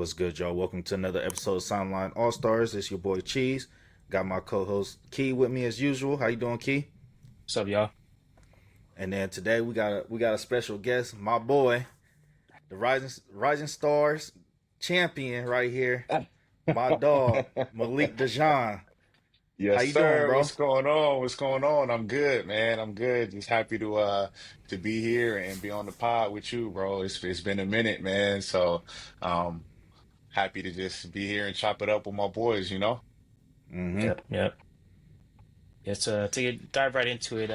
What's good, y'all? Welcome to another episode of Sideline All Stars. It's your boy Cheese. Got my co-host Key with me as usual. How you doing, Key? What's up, y'all? And then today we got a special guest, my boy, the Rising Stars champion right here, my dog Malik Dejean. How Yes, you doing, sir. bro? What's going on? What's going on? I'm good, man. I'm good. Just happy to be here and be on the pod with you, bro. It's been a minute, man. So um happy to just be here and chop it up with my boys, you know? Mm-hmm. Yep. It's dive right into it.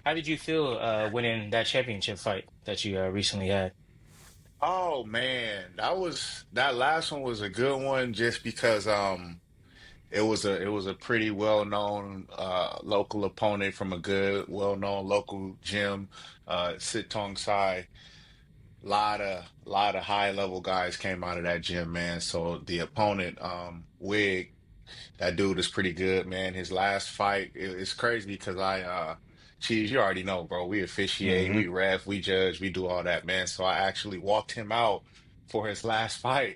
How did you feel winning that championship fight that you recently had? Oh man, that last one was a good one just because it was a pretty well-known local opponent from a good well-known local gym, Sit Tong Sai. Lot of high level guys came out of that gym, man. So the opponent, Wig, that dude is pretty good, man. His last fight, it's crazy because Cheese, you already know, bro. We officiate, Mm-hmm. we ref, we judge, we do all that, man. So I actually walked him out for his last fight.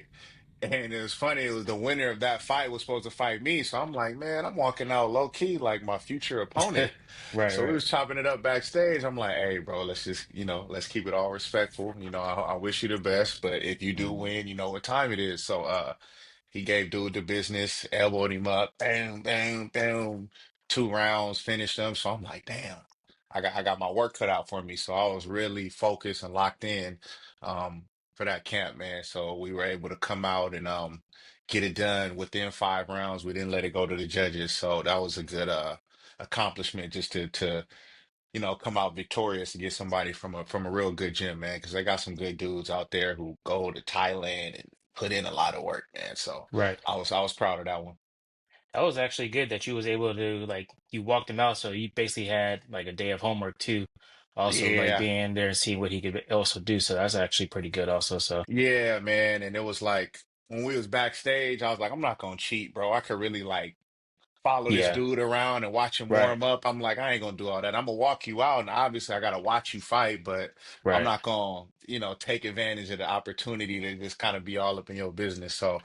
And it was funny, it was the winner of that fight was supposed to fight me. So I'm like, man, I'm walking out low key like my future opponent. Right, So we right. was chopping it up backstage. I'm like, hey, bro, let's just, let's keep it all respectful. I wish you the best, but if you do win, you know what time it is. So he gave dude the business, elbowed him up, bam, bam, bam, 2 rounds, finished them. So I'm like, damn, I got my work cut out for me. So I was really focused and locked in for that camp, man. So we were able to come out and get it done within 5 rounds. We didn't let it go to the judges. So that was a good accomplishment just to come out victorious and get somebody from a real good gym, man, because they got some good dudes out there who go to Thailand and put in a lot of work, man. So Right. I was proud of that one. That was actually good that you was able to you walked him out, so you basically had like a day of homework too. Also, like Yeah, being there and seeing what he could also do. So that's actually pretty good also. So yeah, man. And it was like when we was backstage, I was like, I'm not gonna cheat, bro. I could really like follow this yeah, dude around and watch him right, warm up. I'm like, I ain't gonna do all that. I'm gonna walk you out, and obviously I gotta watch you fight, but I'm right. not gonna, take advantage of the opportunity to just kind of be all up in your business. So,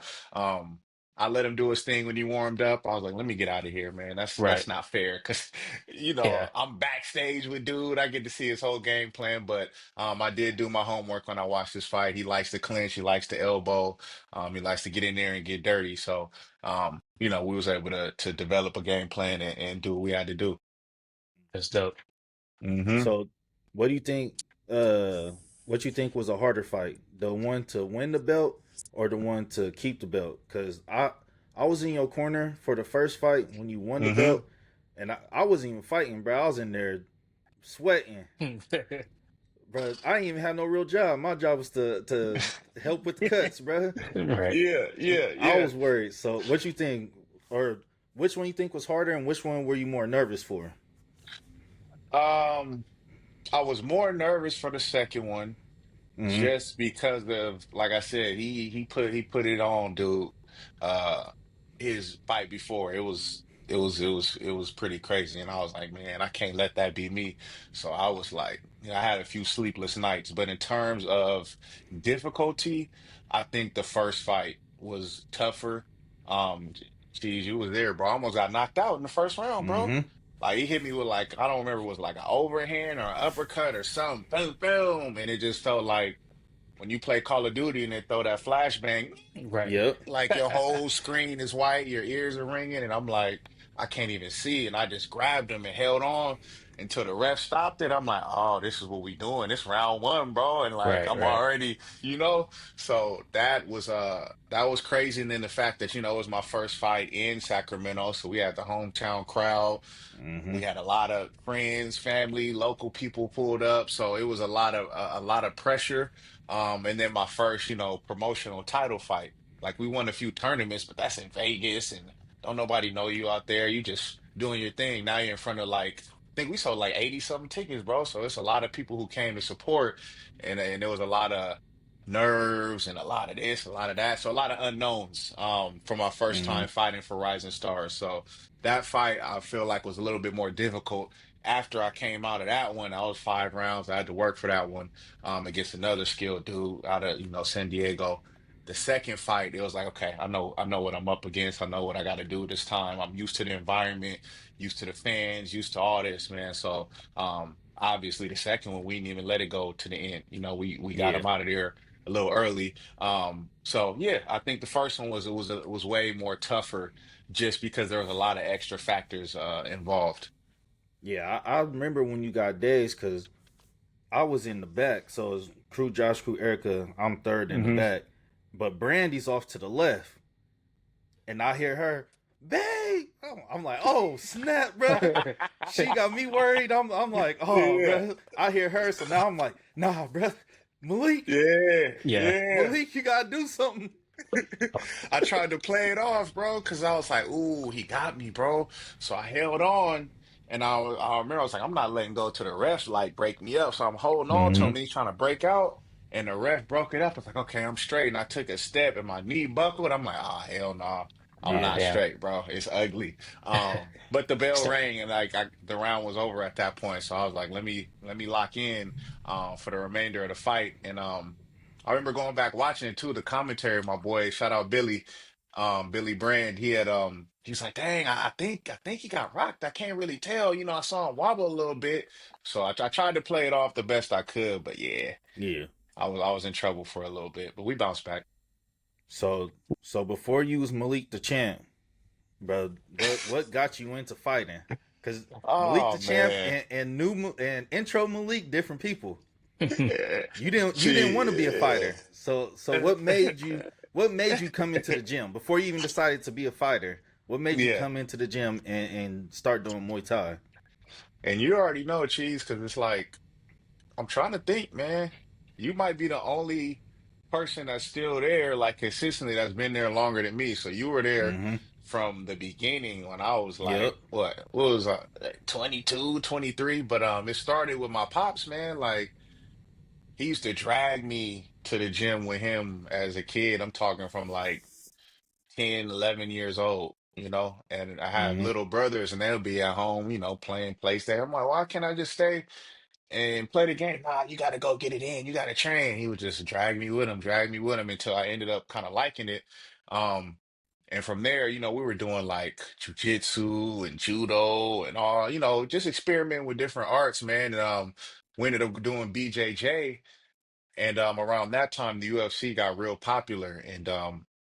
I let him do his thing when he warmed up. I was like, let me get out of here, man. That's Right. not fair because, Yeah. I'm backstage with dude. I get to see his whole game plan, but I did do my homework when I watched this fight. He likes to clinch, he likes to elbow, he likes to get in there and get dirty. So. We was able to develop a game plan and do what we had to do. That's dope. Hmm. So, what do you think? Uh, what you think was a harder fight, the one to win the belt or the one to keep the belt? Because I was in your corner for the first fight when you won the Hmm. belt, and I wasn't even fighting, bro. I was in there sweating, bro. I didn't even have no real job. My job was to help with the cuts, bro. Right. Yeah, yeah, I yeah. was worried. So, what you think, or which one you think was harder, and which one were you more nervous for? Um, I was more nervous for the second one Mm-hmm. just because of, like I said, he put it on, dude. Uh, his fight before it was pretty crazy, and I was like, man, I can't let that be me. So I was like, I had a few sleepless nights, but in terms of difficulty, I think the first fight was tougher. Geez, you was there, bro. I almost got knocked out in the first round, bro. Mm-hmm. Like he hit me with like I don't remember it was like an overhand or an uppercut or something. Boom, boom, and it just felt like when you play Call of Duty and they throw that flashbang, Right. Yep. like your whole screen is white, your ears are ringing, and I'm like, I can't even see. And I just grabbed him and held on until the ref stopped it. I'm like, oh, this is what we doing. This round one, bro. And like Right. I'm Right. already, so that was crazy. And then the fact that, it was my first fight in Sacramento. So we had the hometown crowd. Mm-hmm. We had a lot of friends, family, local people pulled up, so it was a lot of pressure. And then my first, promotional title fight. Like we won a few tournaments, but that's in Vegas, and don't nobody know you out there. You just doing your thing. Now you're in front of like I think we sold like 80 something tickets, bro. So it's a lot of people who came to support, and there was a lot of nerves and a lot of this, a lot of that. So a lot of unknowns for my first Mm-hmm. time fighting for Rising Stars. So that fight I feel like was a little bit more difficult. After I came out of that one, I was 5 rounds. I had to work for that one against another skilled dude out of San Diego. the second fight, it was like, okay, I know what I'm up against. I know what I got to do this time. I'm used to the environment, used to the fans, used to all this, man. So, obviously, the second one, we didn't even let it go to the end. You know, we got Yeah. him out of there a little early. So yeah, I think the first one was way more tougher just because there was a lot of extra factors involved. Yeah, I remember when you got days because I was in the back. So it's crew Josh, crew Erica. I'm third in the Hmm. back. But Brandy's off to the left. And I hear her, babe. I'm like, oh, snap, bro. She got me worried. I'm like, oh, Yeah, bro. I hear her. So now I'm like, nah, bro. Malik, yeah, Yeah. yeah. Malik, you got to do something. I tried to play it off, bro, because I was like, "Ooh, he got me, bro." So I held on, and I remember I was like, "I'm not letting go to the ref like break me up." So I'm holding on to him, Mm-hmm. and he's trying to break out, and the ref broke it up. I was like, "Okay, I'm straight." And I took a step, and my knee buckled. I'm like, "Ah, hell no, I'm Oh, Yeah. not damn. straight, bro. It's ugly." But the bell So, rang, and the round was over at that point. So I was like, let me lock in for the remainder of the fight, and I remember going back watching it too, the commentary, my boy, shout out Billy, Billy Brand, he's like, dang, I think he got rocked. I can't really tell. You know, I saw him wobble a little bit. So I tried to play it off the best I could, but yeah, Yeah. I was in trouble for a little bit, but we bounced back. So so before you was Malik the champ, bro, what got you into fighting? Because Malik the Oh champ man. and intro Malik different people. Yeah. You didn't want to be a Yeah. fighter. So what made you come into the gym before you even decided to be a fighter? What made you Yeah. come into the gym and start doing Muay Thai? And you already know, Cheese, because it's like, I'm trying to think, man. You might be the only person that's still there, like consistently, that's been there longer than me. So you were there Mm-hmm. from the beginning when I was Yep. like, what was I, like 22, 23? But it started with my pops, man. Like he used to drag me to the gym with him as a kid. I'm talking from like 10, 11 years old. You know, and I have Mm-hmm. little brothers, and they'll be at home, you know, playing PlayStation. I'm like, why can't I just stay and play the game? Nah, you got to go get it in. You got to train. He would just drag me with him until I ended up kind of liking it. Um, and from there, you know, we were doing like jujitsu and judo and all, you know, just experimenting with different arts, man. And we ended up doing BJJ. And around that time, the UFC got real popular. And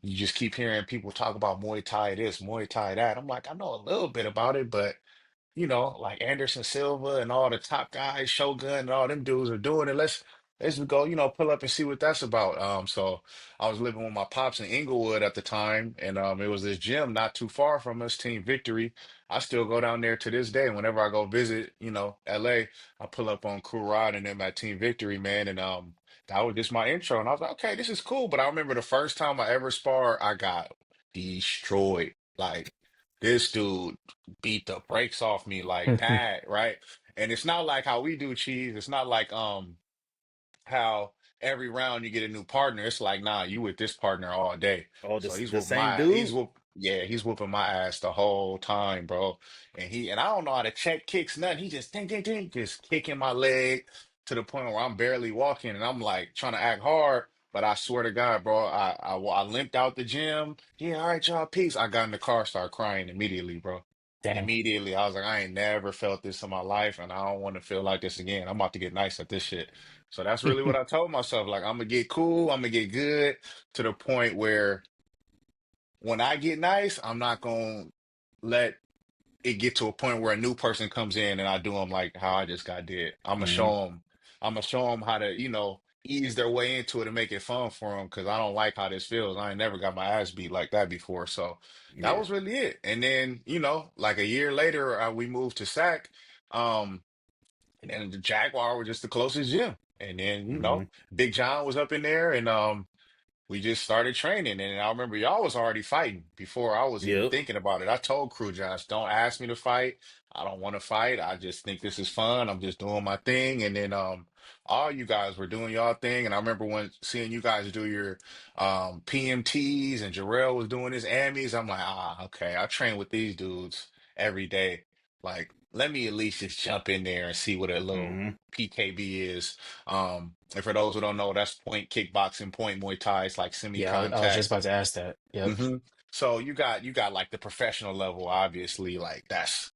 you just keep hearing people talk about Muay Thai this, Muay Thai that. I'm like, I know a little bit about it, but you know, like Anderson Silva and all the top guys, Shogun and all them dudes are doing it. Let's go, you know, pull up and see what that's about. So I was living with my pops in Inglewood at the time, and it was this gym not too far from us, Team Victory. I still go down there to this day. Whenever I go visit, you know, LA, I pull up on Crew Rod and them at Team Victory, man, and that was just my intro. And I was like, okay, this is cool. But I remember the first time I ever sparred, I got destroyed. Like this dude beat the brakes off me like bad, right? And it's not like how we do, Cheese. It's not like how every round you get a new partner. It's like, nah, you with this partner all day. Oh, So the same dude. he's whooping my ass the whole time, bro. And I don't know how to check kicks, nothing. He just ding ding ding, just kicking my leg to the point where I'm barely walking, and I'm like trying to act hard. But I swear to God, bro, I limped out the gym. Yeah, all right, y'all, peace. I got in the car, started crying immediately, bro. damn. Immediately, I was like, I ain't never felt this in my life, and I don't want to feel like this again. I'm about to get nice at this shit. So that's really what I told myself. Like, I'm gonna get cool, I'm gonna get good to the point where when I get nice, I'm not gonna let it get to a point where a new person comes in and I do them like how I just got did. Mm-hmm. I'm gonna show them how to, you know, ease their way into it and make it fun for them because I don't like how this feels. I ain't never got my ass beat like that before. So that Yeah. was really it. And then, you know, like a year later, we moved to SAC. Um, and then the Jaguar was just the closest gym. And then, you Mm-hmm. know, Big John was up in there and we just started training, and I remember y'all was already fighting before I was even Yep. thinking about it. I told Crew Josh, don't ask me to fight. I don't want to fight. I just think this is fun. I'm just doing my thing. And then all you guys were doing y'all thing. And I remember when seeing you guys do your PMTs and Jarrell was doing his AMIs. I'm like, ah, okay. I train with these dudes every day. Like let me at least just jump in there and see what a little Hmm. PKB is. And for those who don't know, that's point kickboxing, point Muay Thai. It's like Yeah, I was just semi-contact. about to ask that. Yep. So you got like the professional level, obviously, like that's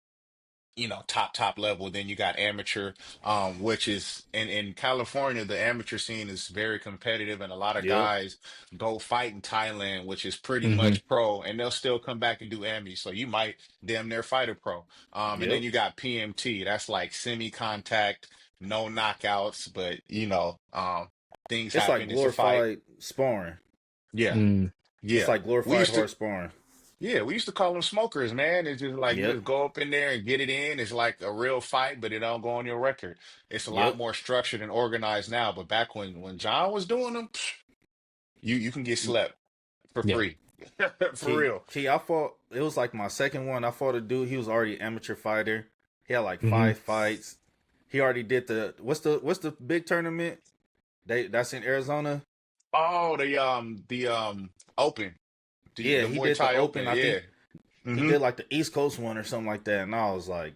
top level. Then you got amateur, which is in California, the amateur scene is very competitive, and a lot of Yep. guys go fight in Thailand, which is pretty Hmm. much pro, and they'll still come back and do AMI. So you might damn near fight a pro. And then Yep. you got PMT, that's like semi-contact, no knockouts, but things It's like happen. It's a fight. glorified sparring. Yeah, Mm. It's yeah. like We glorified used to hard sparring. yeah, we used to call them smokers, man. It's just like you Yep. just go up in there and get it in. It's like a real fight, but it don't go on your record. It's a lot Yep. more structured and organized now. But back when John was doing them, you can get slept for Yeah. free, for Key, real. Key, I fought. It was like my second one. I fought a dude. He was already an amateur fighter. He had like Hmm. 5 fights. He already did what's the big tournament? That's in Arizona. Oh, the Open, the Yeah, he Muay did the Thai Open. Open, I yeah. think he hmm did like the East Coast one or something like that. And I was like,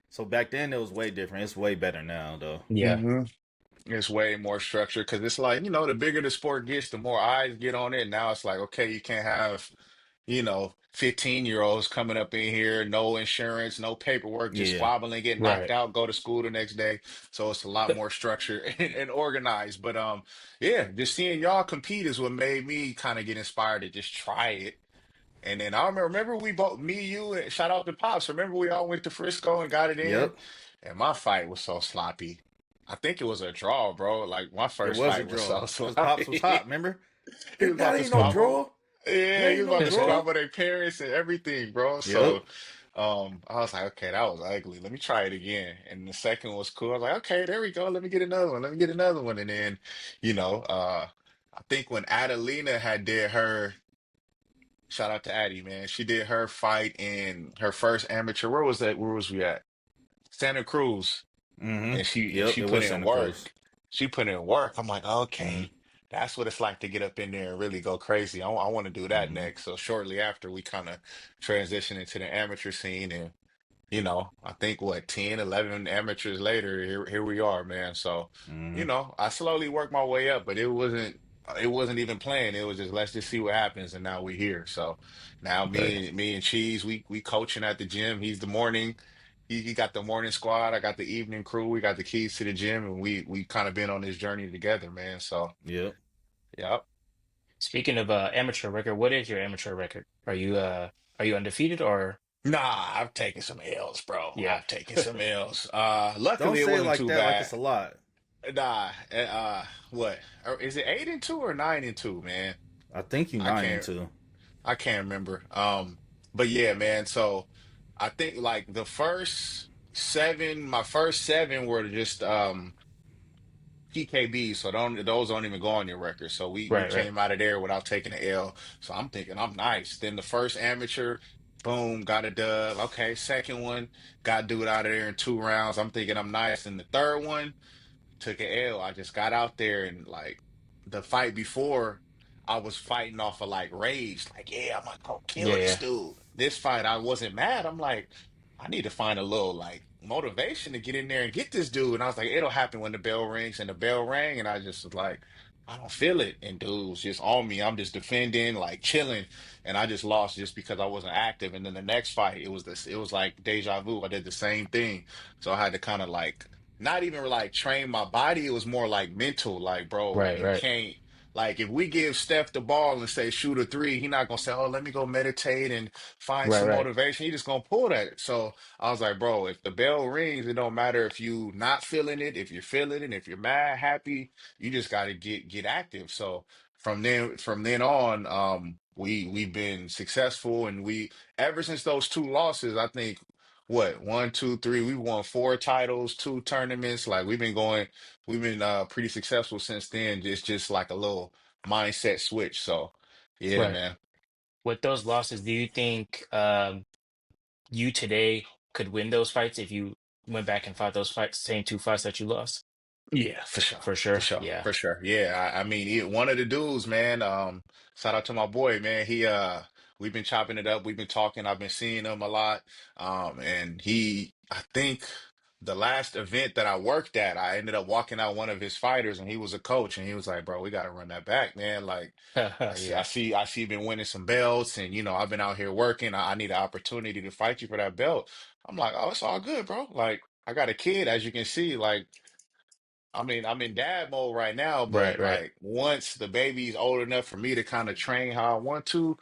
so back then it was way different. It's way better now though. Yeah. hmm It's way more structured because it's like, the bigger the sport gets, the more eyes get on it. Now it's like, okay, you can't have 15-year-olds coming up in here, no insurance, no paperwork, just Yeah. squabbling, get knocked Right. out, go to school the next day. So it's a lot more structured and organized. But yeah, just seeing y'all compete is what made me kind of get inspired to just try it. And then I remember we both, me, you, and shout out to Pops. Remember we all went to Frisco and got it in, Yep. and my fight was so sloppy. I think it was a draw, bro. Like my It first was a fight was draw so because Pops was hot. sloppy. Remember? He was That about to ain't no squabble. draw. Yeah, That he ain't was no about to draw. squabble their parents and everything, bro. Yep. So I was like, okay, that was ugly. Let me try it again. And the second one was cool. I was like, okay, there we go. Let me get another one. Let me get another one. And then, I think when Adelina had did her, shout out to Addie, man. She did her fight in her first amateur. Where was that? Where was we at? Santa Cruz. Mm-hmm. And Yep. she It put was in Santa Cruz. work. She put in work. I'm like, Mm-hmm. okay, that's what it's like to get up in there and really go crazy. I want to do that Mm-hmm. next. So shortly after, we kind of transitioned into the amateur scene, and I think what 10, 11 amateurs later, here we are, man. So, Mm-hmm. I slowly worked my way up, but it wasn't even playing. It was just let's just see what happens, and now we're here. So now Okay. me and Cheese, we coaching at the gym. He's the morning. He got the morning squad. I got the evening crew. We got the keys to the gym, and we kind of been on this journey together, man. So Yep. yeah. Speaking of amateur record, what is your amateur record? Are you undefeated or Nah, I've taken some L's, bro. yeah. I've taken some L's. Don't Luckily it say it wasn't like too that. Like bad. it's a lot. Nah, what? Is it 8-2 or 9-2, man? I think you I nine and can't two. I can't remember. But yeah, man. So I think like my first seven were just PKB, so those don't even go on your record. So we Right, right, came out of there without taking an L. So I'm thinking I'm nice. Then the first amateur, boom, got a dub. Okay, second one, got dude out of there in 2 rounds. I'm thinking I'm nice. And the third one took an L. I just got out there and like the fight before, I was fighting off of like rage, like, yeah, I'm gonna go kill yeah, this yeah, dude. This fight, I wasn't mad. I'm like, I need to find a little like motivation to get in there and get this dude. And I was like, it'll happen when the bell rings, and the bell rang, and I just was like, I don't feel it. And dude was just on me. I'm just defending, like chilling, and I just lost just because I wasn't active. And then the next fight, it was like deja vu. I did the same thing, so I had to kind of like not even like train my body. It was more like mental, like, bro, right, you right, can't like if we give Steph the ball and say shoot a three, he not gonna say, oh, let me go meditate and find right, some right, motivation. He just gonna pull that. So I was like, bro, if the bell rings, it don't matter if you not feeling it, if you're feeling it, if you're mad, happy, you just gotta get active. So from then on, we've been successful, and we ever since those two losses, I think what, one, two, three, we won four titles, two tournaments. Like we've been pretty successful since then. It's just like a little mindset switch. So yeah, right. man. With those losses, do you think you today could win those fights if you went back and fought those fights, same two fights that you lost? Yeah, for sure. For For sure. sure. Yeah. For sure. Yeah. I mean, one of the dudes, man, shout out to my boy, man. We've been chopping it up. We've been talking. I've been seeing him a lot. And I think the last event that I worked at, I ended up walking out one of his fighters, and he was a coach, and he was like, "Bro, we got to run that back, man. Like, Yeah. I see, you been winning some belts, and I've been out here working. I need an opportunity to fight you for that belt." I'm like, "Oh, it's all good, bro. Like, I got a kid, as you can see. Like, I mean, I'm in dad mode right now, but Right, right, like, once the baby's old enough for me to kind of train how I want to."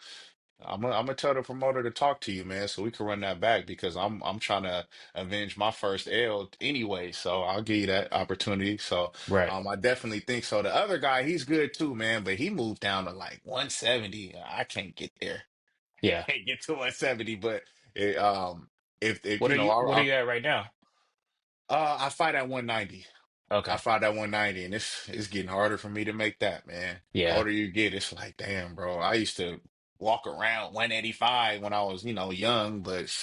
I'm gonna tell the promoter to talk to you, man, so we can run that back because I'm trying to avenge my first L anyway. So I'll give you that opportunity. So right. I definitely think so. The other guy, he's good too, man, but he moved down to like 170. I can't get there. Yeah. Can't get to 170, but it, if What are you at right now? I fight at 190. I Okay. fight at 190, and it's getting harder for me to make that, man. The Yeah. older you get, it's like, damn, bro. I used to walk around 185 when I was, young, but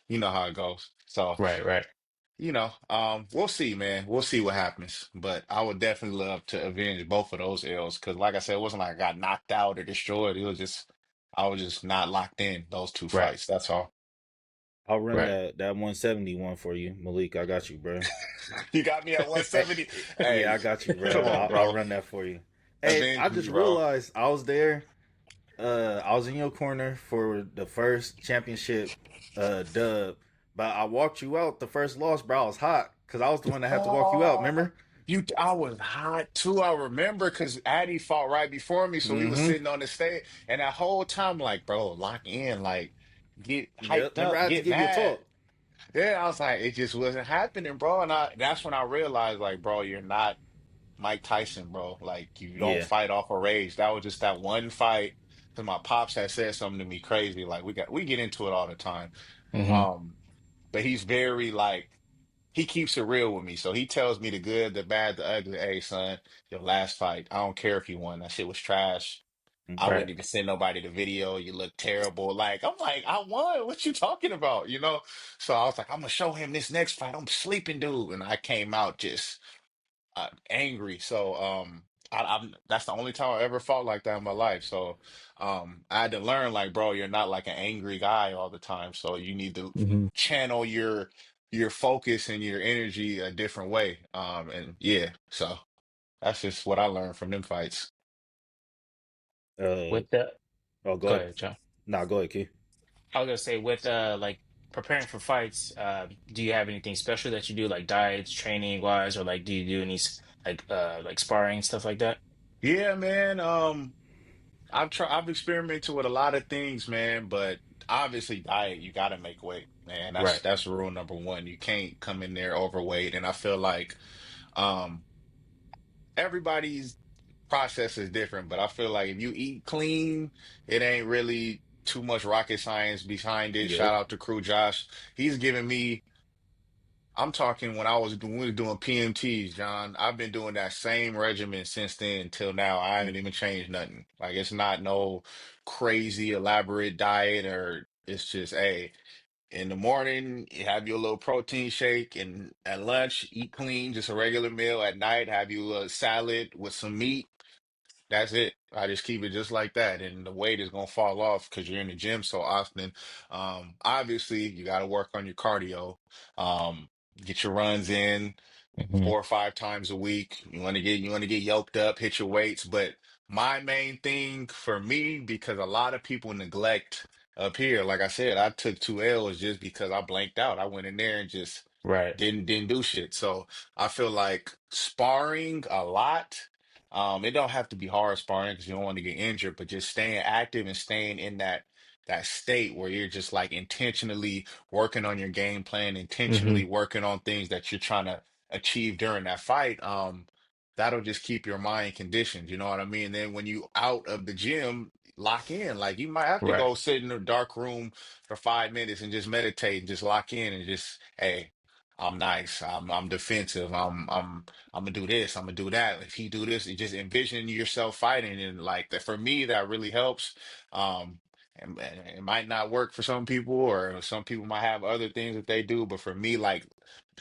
you know how it goes. So, Right, right. we'll see, man. We'll see what happens. But I would definitely love to avenge both of those L's because, like I said, it wasn't like I got knocked out or destroyed. It was just I was just not locked in those two Right, fights. That's all. I'll run right. that 171 for you, Malik. I got you, bro. You got me at 170. Yeah, I Hey, got you, bro. come on, I'll bro. run that for you. Hey, Avenge I me, just bro. realized I was there. I was in your corner for the first championship dub, but I walked you out the first loss, bro. I was hot because I was the one that had to walk you out. Oh, Remember? I was hot too. I remember because Addy fought right before me, so we was Mm-hmm. sitting on the stage, and that whole time, like, bro, lock in, like, get Yep. hyped Remember, I up, had to get give you a mad. talk. Yeah, I was like, it just wasn't happening, bro. And that's when I realized, like, bro, you're not Mike Tyson, bro. Like, you don't Yeah. fight off a rage. That was just that one fight. Because my pops had said something to me crazy. Like, we get into it all the time. Hmm. Um, but he's very like he keeps it real with me. So he tells me the good, the bad, the ugly. Hey, son, your last fight, I don't care if you won. That shit was trash. I Mm-hmm. Right. wouldn't even send nobody the video. You look terrible. Like, I'm like, I won. What you talking about? So I was like, I'm gonna show him this next fight. I'm sleeping, dude. And I came out just angry. So I'm that's the only time I ever felt like that in my life. So I had to learn like, bro, you're not like an angry guy all the time. So you need to Hmm. channel your focus and your energy a different way. And yeah, so that's just what I learned from them fights. Uh With the oh, go Go ahead. ahead, John. Nah, go ahead, Key. I was gonna say with like preparing for fights, do you have anything special that you do like diets, training wise, or like do you do any like sparring stuff like that? Yeah, man. I've experimented with a lot of things, man, but obviously diet, you gotta make weight, man. That's Right. that's rule number one. You can't come in there overweight. And I feel like um everybody's process is different, but I feel like if you eat clean, it ain't really too much rocket science behind it. Yep. Shout out to Crew Josh. He's giving me, I'm talking when we were doing PMTs, John. I've been doing that same regimen since then until now. I haven't even changed nothing. Like it's not no crazy elaborate diet or it's just, hey, in the morning, you have your little protein shake, and at lunch, eat clean, just a regular meal. At night, have you a salad with some meat. That's it. I just keep it just like that, and the weight is gonna fall off because you're in the gym so often. Obviously, you got to work on your cardio. Get your runs in Hmm. 4 or 5 times a week. You want to get yoked up, hit your weights. But my main thing for me, because a lot of people neglect up here, like I said, I took 2 L's just because I blanked out. I went in there and just Right. didn't do shit. So I feel like sparring a lot. It don't have to be hard sparring because you don't want to get injured, but just staying active and staying in that state where you're just like intentionally working on your game plan, intentionally Hmm. working on things that you're trying to achieve during that fight, that'll just keep your mind conditioned. You know what I mean? Then when you out of the gym, lock in. Like you might have to Right. go sit in a dark room for 5 minutes and just meditate and just lock in and just, hey, I'm nice. I'm defensive. I'm gonna do this. I'm gonna do that. If he do this, you just envision yourself fighting, and like that for me, that really helps. And it might not work for some people, or some people might have other things that they do. But for me, like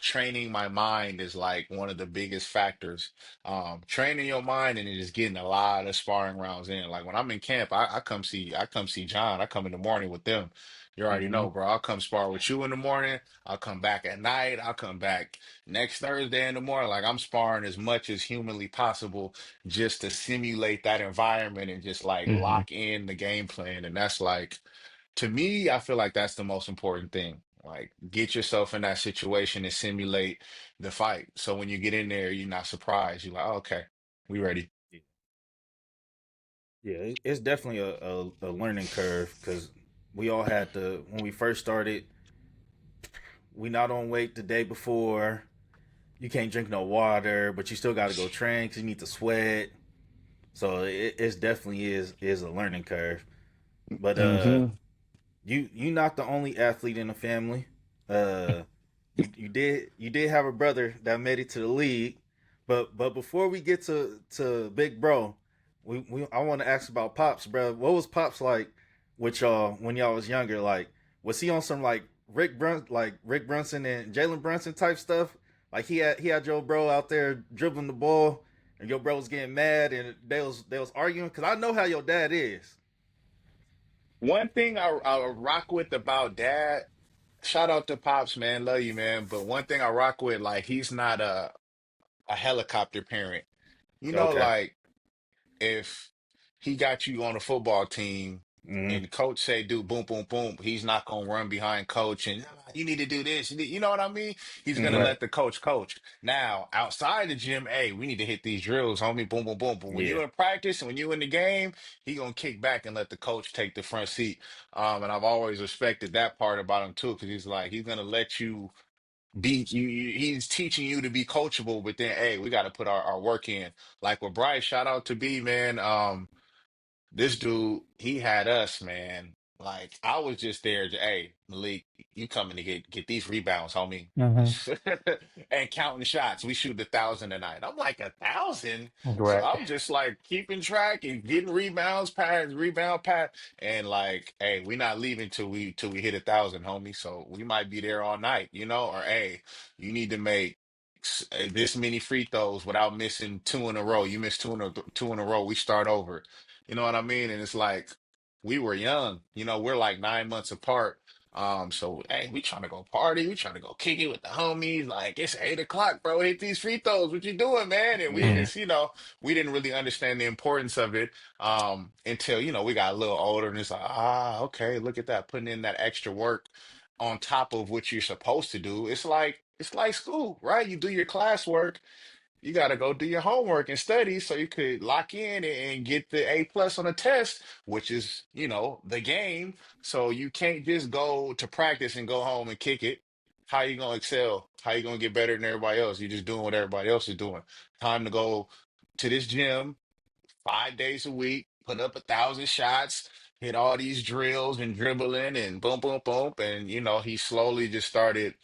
training my mind is like one of the biggest factors. Training your mind and then just getting a lot of sparring rounds in. Like when I'm in camp, I come see John. I come in the morning with them. You already Mm-hmm. know, bro. I'll come spar with you in the morning. I'll come back at night. I'll come back next Thursday in the morning. Like I'm sparring as much as humanly possible just to simulate that environment and just like Hmm. lock in the game plan. And that's like, to me, I feel like that's the most important thing. Like get yourself in that situation and simulate the fight. So when you get in there, you're not surprised. You're like, oh, okay, we ready. Yeah, it's definitely a learning curve because we all had to when we first started. We not on weight the day before. You can't drink no water, but you still got to go train because you need to sweat. So it's definitely is a learning curve. But Hmm. you not the only athlete in the family. Uh, you did have a brother that made it to the league. But before we get to Big Bro, we I want to ask about Pops, bro. What was Pops like with y'all when y'all was younger? Like, was he on some like Rick Brunson and Jalen Brunson type stuff? Like he had your bro out there dribbling the ball, and your bro was getting mad, and they was arguing. Cause I know how your dad is. One thing I rock with about dad, shout out to Pops, man. Love you, man. But one thing I rock with, like, he's not a helicopter parent. You know, Okay. like if he got you on a football team Mm-hmm. and coach say do boom boom boom, he's not gonna run behind coach and "Ah, you need to do this. You know what I mean? He's gonna Mm-hmm. Right. let the coach. Now outside the gym, hey, we need to hit these drills, homie. Boom boom boom. But when Yeah. you in practice and when you in the game, he gonna kick back and let the coach take the front seat. And I've always respected that part about him too, because he's like he's gonna let you be he's teaching you to be coachable, but then hey, we got to put our work in. Like with Bryce, shout out to B, man. This dude, he had us, man. Like I was just there to, hey, Malik, you coming to get these rebounds, homie. Hmm. And counting shots. We shoot 1,000 a night. I'm like 1,000. So Right. I'm just like keeping track and getting rebounds, pass, rebound, pass. And like, hey, we not leaving till we hit 1,000, homie. So we might be there all night, or hey, you need to make this many free throws without missing two in a row. You miss two in a row, we start over. You know what I mean? And it's like we were young, we're like 9 months apart. So hey, we trying to go party, we trying to go kick it with the homies. Like it's 8 o'clock, bro. Hit these free throws. What you doing, man? And we Yeah. just, we didn't really understand the importance of it until, we got a little older and it's like, okay, look at that, putting in that extra work on top of what you're supposed to do. It's like school, right? You do your classwork, you got to go do your homework and study so you could lock in and get the A+ on a test, which is, the game. So you can't just go to practice and go home and kick it. How you gonna excel? How you gonna get better than everybody else? You're just doing what everybody else is doing. Time to go to this gym 5 days a week, put up 1,000 shots, hit all these drills and dribbling and boom, boom, boom. And he slowly just started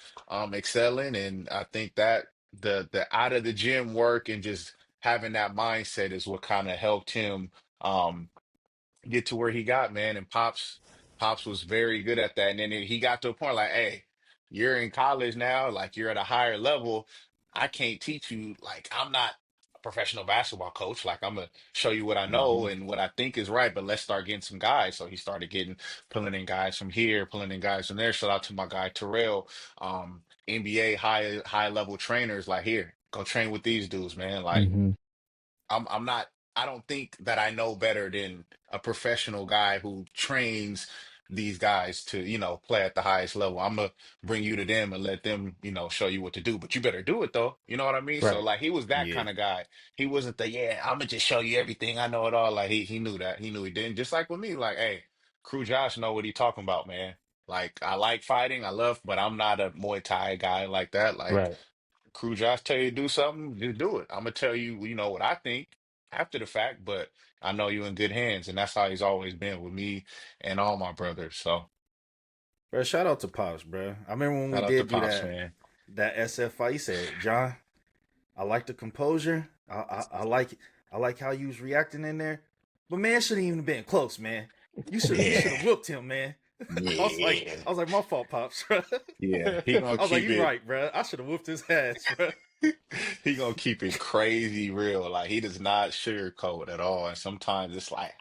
excelling. And I think that the out of the gym work and just having that mindset is what kind of helped him um get to where he got, man. And Pops was very good at that. And then he got to a point like, hey, you're in college now, like you're at a higher level. I can't teach you, like I'm not a professional basketball coach. Like I'm gonna show you what I know Mm-hmm. and what I think is right, but let's start getting some guys. So he started pulling in guys from here, pulling in guys from there. Shout out to my guy Terrell, NBA high level trainers, like here, go train with these dudes, man. Like Hmm. I'm not I don't think that I know better than a professional guy who trains these guys to, play at the highest level. I'm gonna bring you to them and let them, show you what to do. But you better do it though. You know what I mean? So Right. like he was that Yeah. kind of guy. He wasn't the I'm gonna just show you everything. I know it all. Like he knew that. He knew he didn't. Just like with me, like, hey, Crew Josh know what he talking about, man. Like I like fighting, I love, but I'm not a Muay Thai guy like that. Like Right. Crew Josh tell you to do something, just do it. I'm gonna tell you, what I think after the fact, but I know you in good hands, and that's how he's always been with me and all my brothers. So Bro, shout out to Pops, bro. I remember when we shout out to did do Pops, that man. that SF fight. He said, "John, I like the composure. I like how you was reacting in there, but man, shouldn't even been close, man. You should have Yeah, whooped him, man." I was like, yeah, I was like, my fault, Pops, bro. yeah. He gonna I was like, keep you it. right, bro. I should have whooped his ass, bro. He gonna keep it crazy real. Like he does not sugarcoat at all. And sometimes it's like,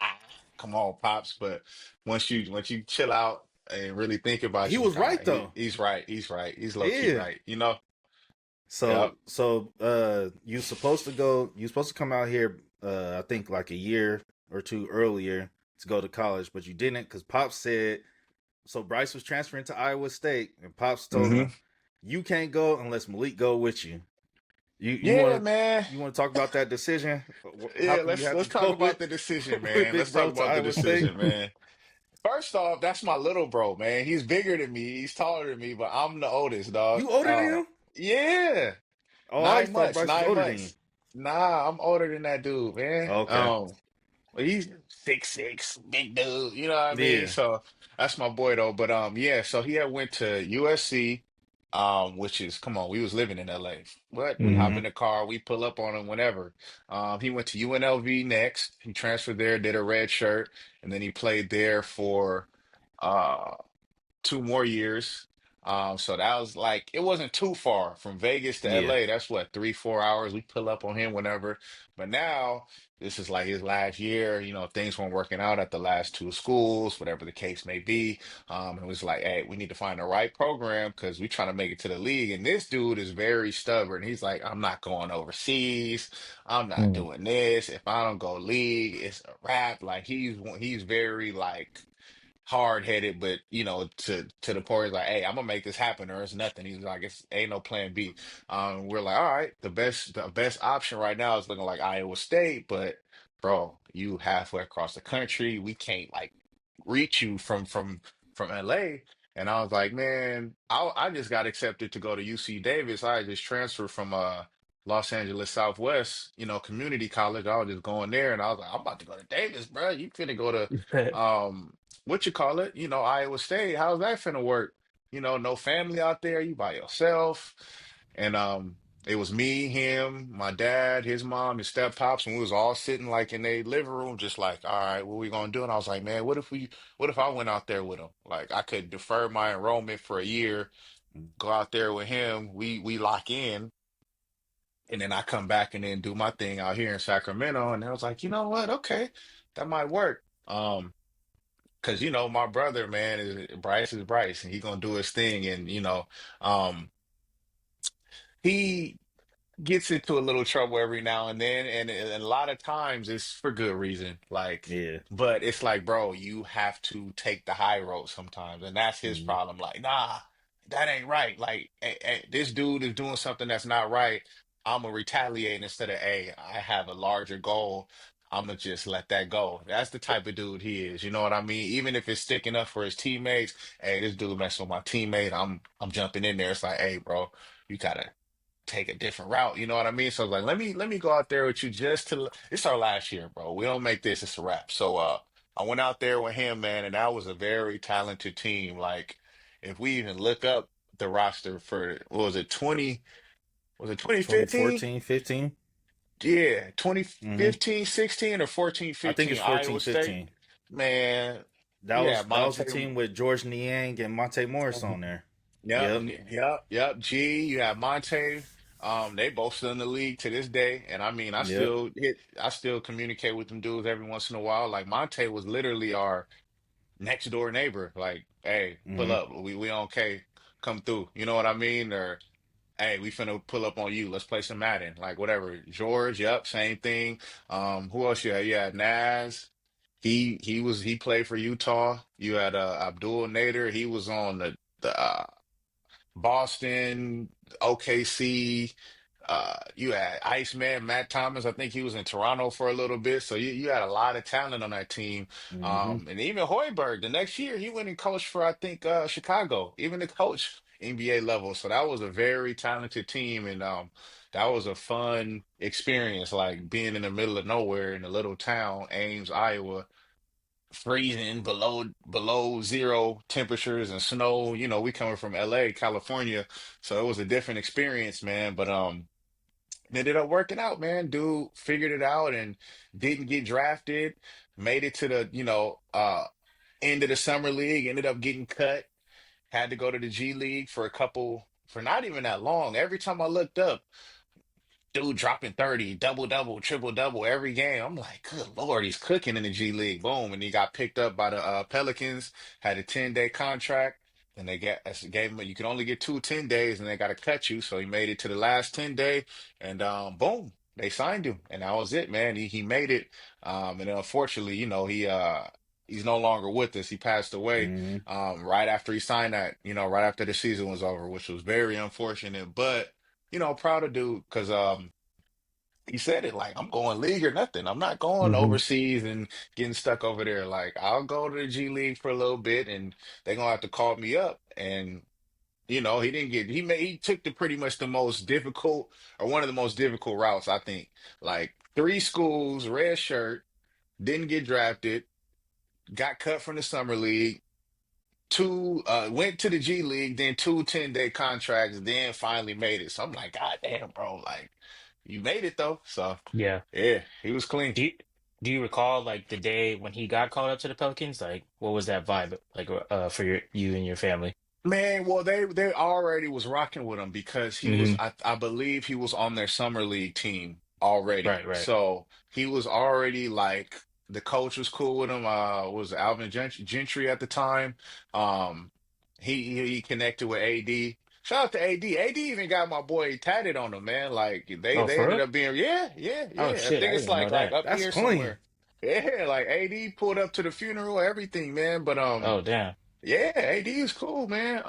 come on, Pops. But once you chill out, and really think about He you, was nah, right though. he's right. He's right. He's low key Yeah. right. You know? So Yep. you supposed to go you supposed to come out here I think like a year or two earlier to go to college, but you didn't because Pops said so Bryce was transferring to Iowa State and Pops told him Hmm. you can't go unless Malik go with you. You Yeah, want to man. talk about that decision? How Yeah, come you had to let's talk go about the decision, with man. Big Let's talk Bro to about the Iowa State? decision, man. First off, that's my little bro, man. He's bigger than me. He's taller than me, but I'm the oldest, dog. You older than him? Yeah, Oh, I always nine thought months, Bryce was nine older than you. months. Nah, I'm older than that dude, man. Okay. Well, he's 6'6", big dude. You know what I mean? Yeah. So that's my boy though. But yeah. So he had went to USC, which is come on. We was living in LA, but we hop Mm-hmm. in the car. We pull up on him whenever. He went to UNLV next. He transferred there, did a red shirt, and then he played there for uh 2 more years. So that was like it wasn't too far from Vegas to Yeah. LA. That's what 3, 4 hours. We pull up on him whenever. But now this is like his last year. Things weren't working out at the last two schools, whatever the case may be. It was like, hey, we need to find the right program because we trying to make it to the league. And this dude is very stubborn. He's like, I'm not going overseas. I'm not Mm. doing this. If I don't go league, it's a wrap. Like he's very like hard headed, but to the point, he's like, hey, I'm gonna make this happen, or it's nothing. He's like, it's ain't no plan B. We're like, all right, the best option right now is looking like Iowa State, but bro, you halfway across the country, we can't like reach you from LA. And I was like, man, I just got accepted to go to UC Davis. I just transferred from Los Angeles Southwest, community college. I was just going there, and I was like, I'm about to go to Davis, bro. You finna go to what you call it, Iowa State. How's that finna work? No family out there, you by yourself. And it was me, him, my dad, his mom, his step pops, and we was all sitting like in a living room, just like, all right, what we gonna do? And I was like, man, what if I went out there with him? Like I could defer my enrollment for a year, go out there with him, we lock in, and then I come back and then do my thing out here in Sacramento. And I was like, you know what? Okay, that might work. Because my brother, man, is Bryce, and he gonna do his thing, and um, he gets into a little trouble every now and then, and a lot of times it's for good reason. Like, Yeah. but it's like, bro, you have to take the high road sometimes, and that's his Mm-hmm. problem. Like, nah, that ain't right. Like, this dude is doing something that's not right. I'm gonna retaliate instead of, hey, I have a larger goal. I'm gonna just let that go. That's the type of dude he is. You know what I mean? Even if it's sticking up for his teammates, hey, this dude messing with my teammate. I'm jumping in there. It's like, hey, bro, you gotta take a different route. You know what I mean? So I was like, let me go out there with you just to it's our last year, bro. We don't make this, it's a wrap. So I went out there with him, man, and that was a very talented team. Like if we even look up the roster for what was it, 2015? 2014, 15. Yeah, Mm-hmm. 2015, 16 or 14, I think 15, it's 14, Iowa State. 15. Man, That you was had that was the Monte. team with George Niang and Monte Morris on there. Yep, Yep. yep. G, you have Monte. They both still in the league to this day. And I mean, Yep. I still communicate with them dudes every once in a while. Like Monte was literally our next door neighbor. Like, hey, pull Mm-hmm. up. We okay, come through. You know what I mean? Or hey, we finna pull up on you. Let's play some Madden. Like whatever. George, yep, same thing. Who else you had? You had Naz. He played for Utah. You had Abdul Nader. He was on the Boston, OKC. You had Iceman, Matt Thomas. I think he was in Toronto for a little bit. So you had a lot of talent on that team. Mm-hmm. And even Hoiberg, the next year he went and coached for I think Chicago, even the coach NBA level. So that was a very talented team, and that was a fun experience, like being in the middle of nowhere in a little town, Ames, Iowa, freezing below zero temperatures and snow. We coming from LA, California, so it was a different experience, man. But it ended up working out, man. Dude figured it out and didn't get drafted, made it to the, end of the summer league, ended up getting cut, had to go to the G League for not even that long. Every time I looked up, dude dropping 30, double double, triple double every game. I'm like, good Lord, he's cooking in the G League. Boom. And he got picked up by the Pelicans, had a 10-day contract. And gave him, you can only get 10 days and they got to cut you. So he made it to the last 10 day and boom, they signed him. And that was it, man. He made it. And then unfortunately, he's no longer with us. He passed away Hmm. right after he signed that, right after the season was over, which was very unfortunate. But proud of dude because he said it like, I'm going league or nothing. I'm not going Hmm. overseas and getting stuck over there. Like, I'll go to the G League for a little bit and they're gonna have to call me up. And he didn't get he took the pretty much the most difficult or one of the most difficult routes, I think. Like three schools, red shirt, didn't get drafted, got cut from the summer league, two went to the G League, then 10-day contracts, then finally made it. So I'm like, God damn, bro, like you made it though. So Yeah. yeah, he was clean. Do you do you recall like the day when he got called up to the Pelicans? Like, what was that vibe like for you and your family? Man, well, they already was rocking with him because he was, Hmm. I believe he was on their summer league team already. Right, right. So he was already like the coach was cool with him. Was Alvin Gentry at the time. Um, he connected with AD. Shout out to AD. AD even got my boy tatted on him, man. Like they Oh, they for ended real? up being, yeah, yeah, Oh yeah. I shit, think I it's didn't know like that. up That's here clean. somewhere. Yeah, like AD pulled up to the funeral, everything, man. But Oh, damn. yeah, AD is cool, man.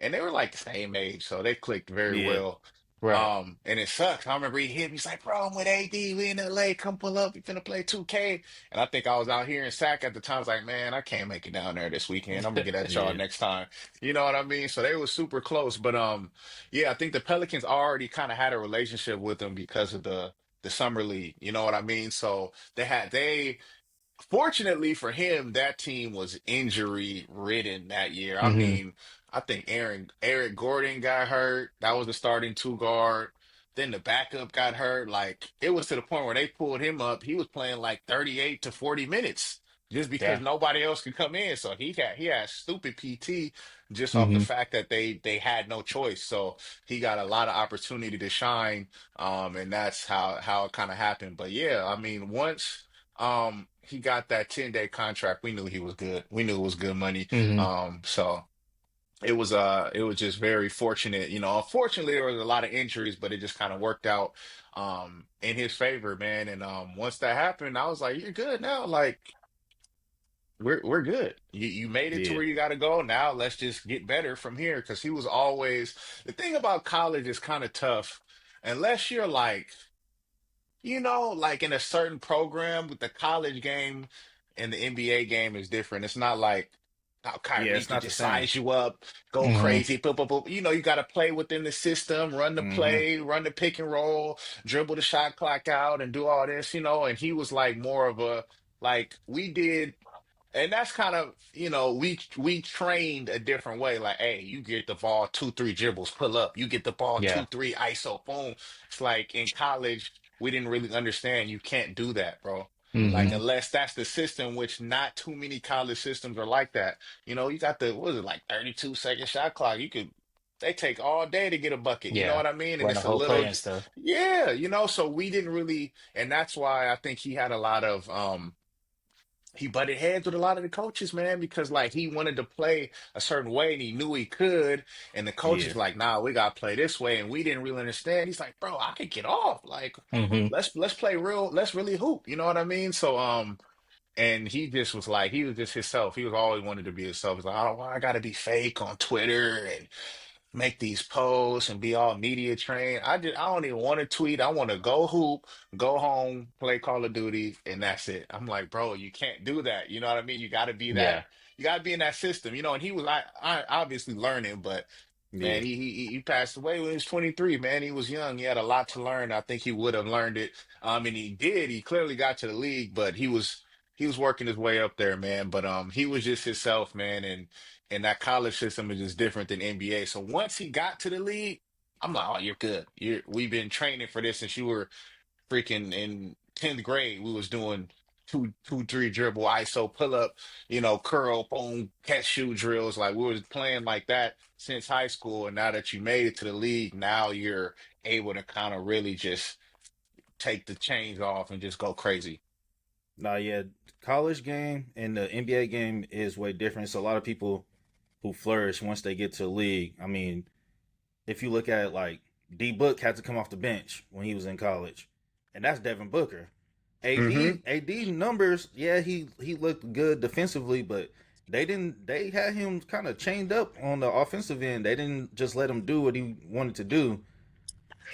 And they were like the same age, so they clicked very Yeah. well. Right. And it sucks. I remember he hit me. He's like, "Bro, I'm with AD. We in LA. Come pull up. We finna play 2K." And I think I was out here in Sac at the time. I was like, "Man, I can't make it down there this weekend. I'm gonna get at y'all Yeah. next time." You know what I mean? So they were super close. But yeah, I think the Pelicans already kind of had a relationship with them because of the summer league. You know what I mean? So they fortunately for him, that team was injury ridden that year. I Hmm. mean, I think Eric Gordon got hurt. That was the starting two guard. Then the backup got hurt. Like it was to the point where they pulled him up. He was playing like 38 to 40 minutes just because Damn. nobody else could come in. So he had stupid PT just off the Hmm. fact that they had no choice. So he got a lot of opportunity to shine. And that's how it kind of happened. But yeah, I mean, once he got that 10-day contract, we knew he was good. We knew it was good money. Hmm. So it was just very fortunate. Unfortunately there was a lot of injuries, but it just kind of worked out in his favor, man. And once that happened, I was like, you're good now. Like we're good. You made it to Yeah. where you got to go. Now let's just get better from here. Because he was always the thing about college is kind of tough unless you're like in a certain program with the college game and the NBA game is different. It's not like how Yeah. Kyrie It's could not the just same. size you up, go Hmm. crazy, boop, boop, boop. You got to play within the system, run the Hmm. play, run the pick and roll, dribble the shot clock out, and do all this. And he was like more of a like we did. And that's kind of, we trained a different way. Like, hey, you get the ball 2, 3 dribbles, pull up. You get the ball Yeah. 2, 3 ISO, boom. It's like in college, we didn't really understand you can't do that, bro. Like, Hmm. unless that's the system, which not too many college systems are like that. You got what is it, like 32-second shot clock. They take all day to get a bucket. You know Yeah. what I mean? And Run the it's a whole play little, and stuff. yeah, so we didn't really, and that's why I think he had a lot of, he butted heads with a lot of the coaches, man, because like he wanted to play a certain way and he knew he could. And the Yeah. coaches like, nah, we gotta play this way. And we didn't really understand. He's like, bro, I could get off. Like, Hmm. let's play real, let's really hoop. You know what I mean? So and he just was like, he was just himself. He was always wanted to be himself. He's like, I gotta be fake on Twitter and make these posts and be all media trained. I don't even want to tweet. I want to go hoop, go home, play Call of Duty, and that's it. I'm like, bro, you can't do that. You know what I mean? You got to be that. Yeah. You got to be in that system. And he was I obviously learning, but man, Yeah. he passed away when he was 23. Man, he was young. He had a lot to learn. I think he would have learned it. And he did. He clearly got to the league, but he was working his way up there, man. But he was just himself, man. And that college system is just different than NBA. So once he got to the league, I'm like, oh, you're good. We've been training for this since you were freaking in 10th grade. We was doing two, three dribble, ISO pull up, curl, boom, catch shoot drills. Like we was playing like that since high school, and now that you made it to the league, now you're able to kind of really just take the chains off and just go crazy. Nah, yeah, college game and the NBA game is way different. So a lot of people who flourish once they get to the league. I mean, if you look at it, like D Book had to come off the bench when he was in college, and that's Devin Booker. Hmm. AD numbers, yeah, he looked good defensively, but they didn't. They had him kind of chained up on the offensive end. They didn't just let him do what he wanted to do.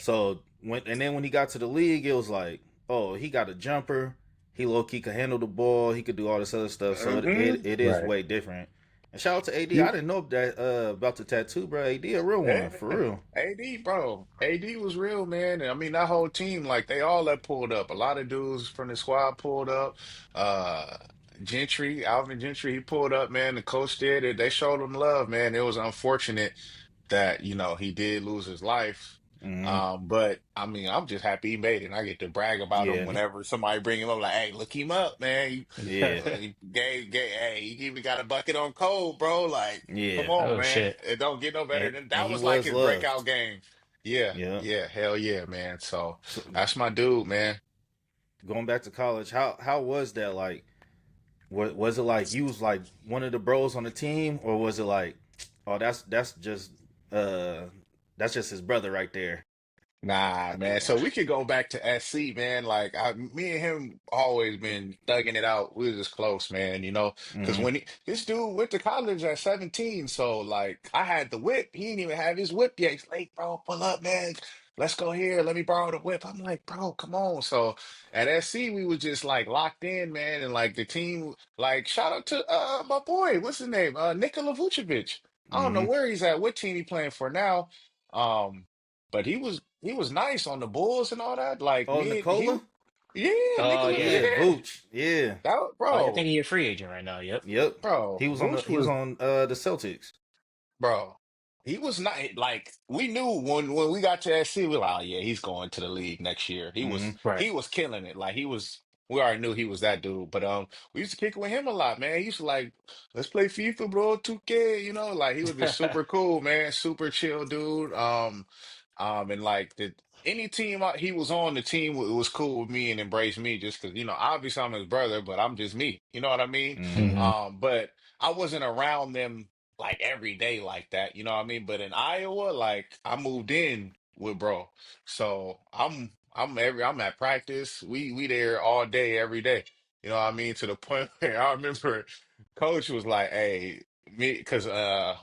So when he got to the league, it was like, oh, he got a jumper. He low key could handle the ball. He could do all this other stuff. So it is Right. way different. And shout out to AD. I didn't know that about the tattoo, bro. AD a real Yeah, one for real. AD, bro. AD was real, man. And I mean, that whole team, like they all that pulled up. A lot of dudes from the squad pulled up. Uh Gentry, Alvin Gentry, he pulled up, man. The coach did it. They showed him love, man. It was unfortunate that, he did lose his life. Hmm. But I mean, I'm just happy he made it. And I get to brag about him Yeah, whenever somebody bring him up, like, hey, look him up, man. yeah, He hey, he even got a bucket on Cole, bro. Like, come yeah. on, Oh man. shit. It don't get no better than And that he was like was his loved. breakout game. Yeah, Yeah. yeah, hell yeah, man. So So that's my dude, man. going back to college, how was that like? Was it like you was like one of the bros on the team, or was it like, oh, uh that's just his brother right there? Nah, man. So we could go back to SC, man. Like me and him always been thugging it out. We was just close, man. Because Hmm. this dude went to college at 17, so like I had the whip. He didn't even have his whip yet. He's like, bro, pull up, man. Let's go here. Let me borrow the whip. I'm like, bro, come on. So at SC, we was just like locked in, man, and like the team, like shout out to my boy, what's his name? Nikola Vucevic. I don't know Hmm. where he's at, what team he playing for now. Um, but he was nice on the Bulls and all that. Like Oh, me, he, Nicola. yeah, Oh Nikola, yeah. Yeah, yeah, Vooch. Yeah. I think bro, he's a free agent right now. Yep. Yep. bro, Vooch He was was, on the Celtics. bro, he was not like we knew when we got to SC, we were like, oh yeah, he's going to the league next year. He was Hmm. Right. he was killing it. Like he was, we already knew he was that dude. But we used to kick it with him a lot, man. He used to like, let's play FIFA, bro, 2K. Like he was just super cool, man, super chill dude. And like any team he was on, the team was cool with me and embraced me just because, obviously I'm his brother, but I'm just me. You know what I mean? Hmm. Hmm. But I wasn't around them like every day like that. You know what I mean? But in Iowa, like I moved in with bro. So I'm at practice. We there all day, every day. You know what I mean? To the point where I remember coach was like, hey, me, because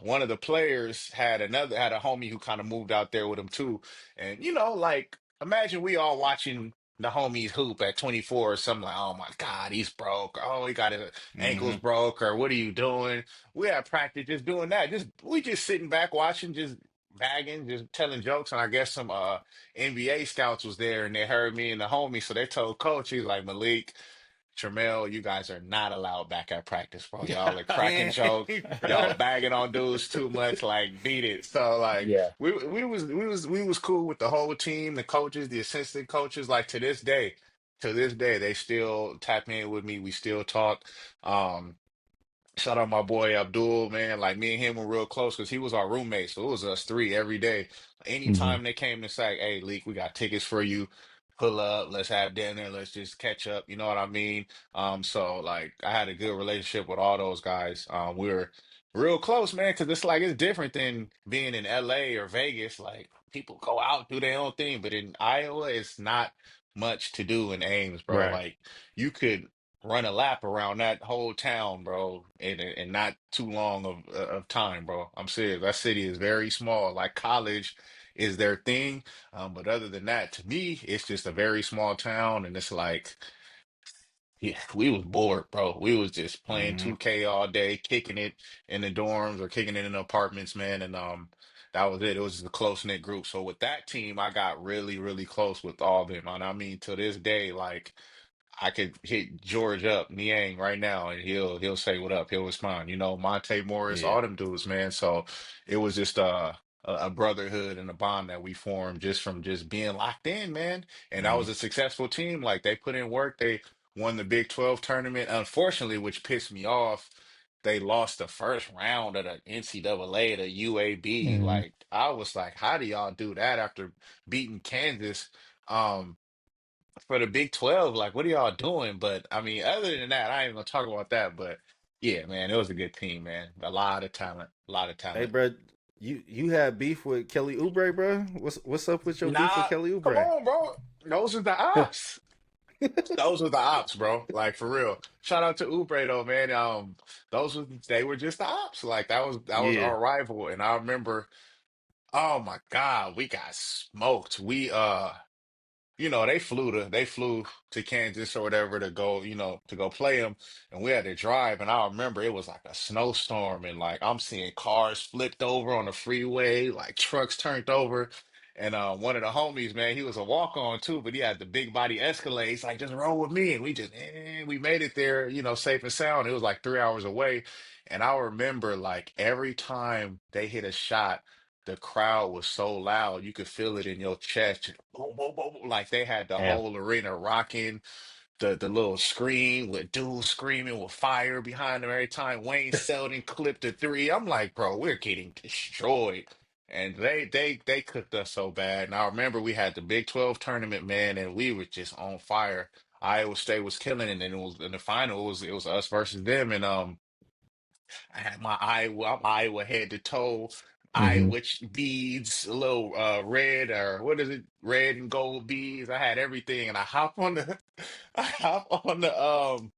one of the players had a homie who kind of moved out there with him too. And like imagine we all watching the homies hoop at 24 or something like, oh my God, he's broke. Oh, he got his ankles Hmm. broke, or what are you doing? We had practice just doing that. We just sitting back watching, just bagging, just telling jokes. And I guess some NBA scouts was there and they heard me and the homie. So they told coach, he's like, Malik, Tramel, you guys are not allowed back at practice, bro. Y'all are cracking Dang. jokes. Y'all bagging on dudes too much, like beat it. So like Yeah. we was cool with the whole team, the coaches, the assistant coaches. Like to this day, they still tap in with me. We still talk. Um, Shout out my boy Abdul, man. Like me and him were real close because he was our roommate. So it was us three every day. Hmm. Anytime they came to say, hey, Leak, we got tickets for you. Pull up, let's have dinner, let's just catch up. You know what I mean? So like I had a good relationship with all those guys. We were real close, man, because it's like it's different than being in LA or Vegas. Like people go out, do their own thing, but in Iowa, it's not much to do in Ames, bro. Right. Like you could run a lap around that whole town, bro, in not too long of time, bro. I'm serious. That city is very small. Like college is their thing, but other than that, to me, it's just a very small town, and it's like, yeah, we was bored, bro. We was just playing Hmm. 2K all day, kicking it in the dorms or kicking it in the apartments, man, and that was it. It was just a close-knit group. So with that team, I got really, really close with all of them, and I mean, to this day, like. I could hit George up, Niang right now, and he'll say what up. He'll respond. Monte Morris, Yeah. all them dudes, man. So it was just a brotherhood and a bond that we formed just from just being locked in, man. And that was a successful team. Like they put in work. won the Big 12 tournament. Unfortunately, which pissed me off, they lost the first round of the NCAA to UAB. Hmm. Like I was like, how do y'all do that after beating Kansas um for the Big 12? Like, what are y'all doing? But I mean, other than that, I ain't gonna talk about that. But yeah, man, it was a good team, man. A lot of talent, a lot of Hey, talent. bro, you had beef with Kelly Oubre, bro? What's up with your beef with Nah, Kelly come Oubre? on, bro. Those are the ops. Those were the ops, bro. Like for real. Shout out to Oubre though, man. They were just the ops. Like that was Yeah, our rival. And I remember, oh my God, we got smoked. They flew to Kansas or whatever to go, to go play them, and we had to drive. And I remember it was like a snowstorm, and like I'm seeing cars flipped over on the freeway, like trucks turned over. And one of the homies, man, he was a walk-on too, but he had the big body Escalade. He's like, just roll with me, and we made it there, safe and sound. It was like 3 hours away, and I remember like every time they hit a shot, the crowd was so loud you could feel it in your chest. Boom, boom, boom, boom. Like they had the Yeah. whole arena rocking, the little screen with dudes screaming with fire behind them every time Wayne Selden clipped a three. I'm like, bro, we're getting destroyed. And they cooked us so bad. And I remember we had the Big 12 tournament, man, and we were just on fire. Iowa State was killing it, and then it was in the final, it was us versus them. And I had my Iowa, I'm Iowa head to toe, Hmm. Iowa beads, a little red, or what is it? Red and gold beads. I had everything, and I hop on the I hop on the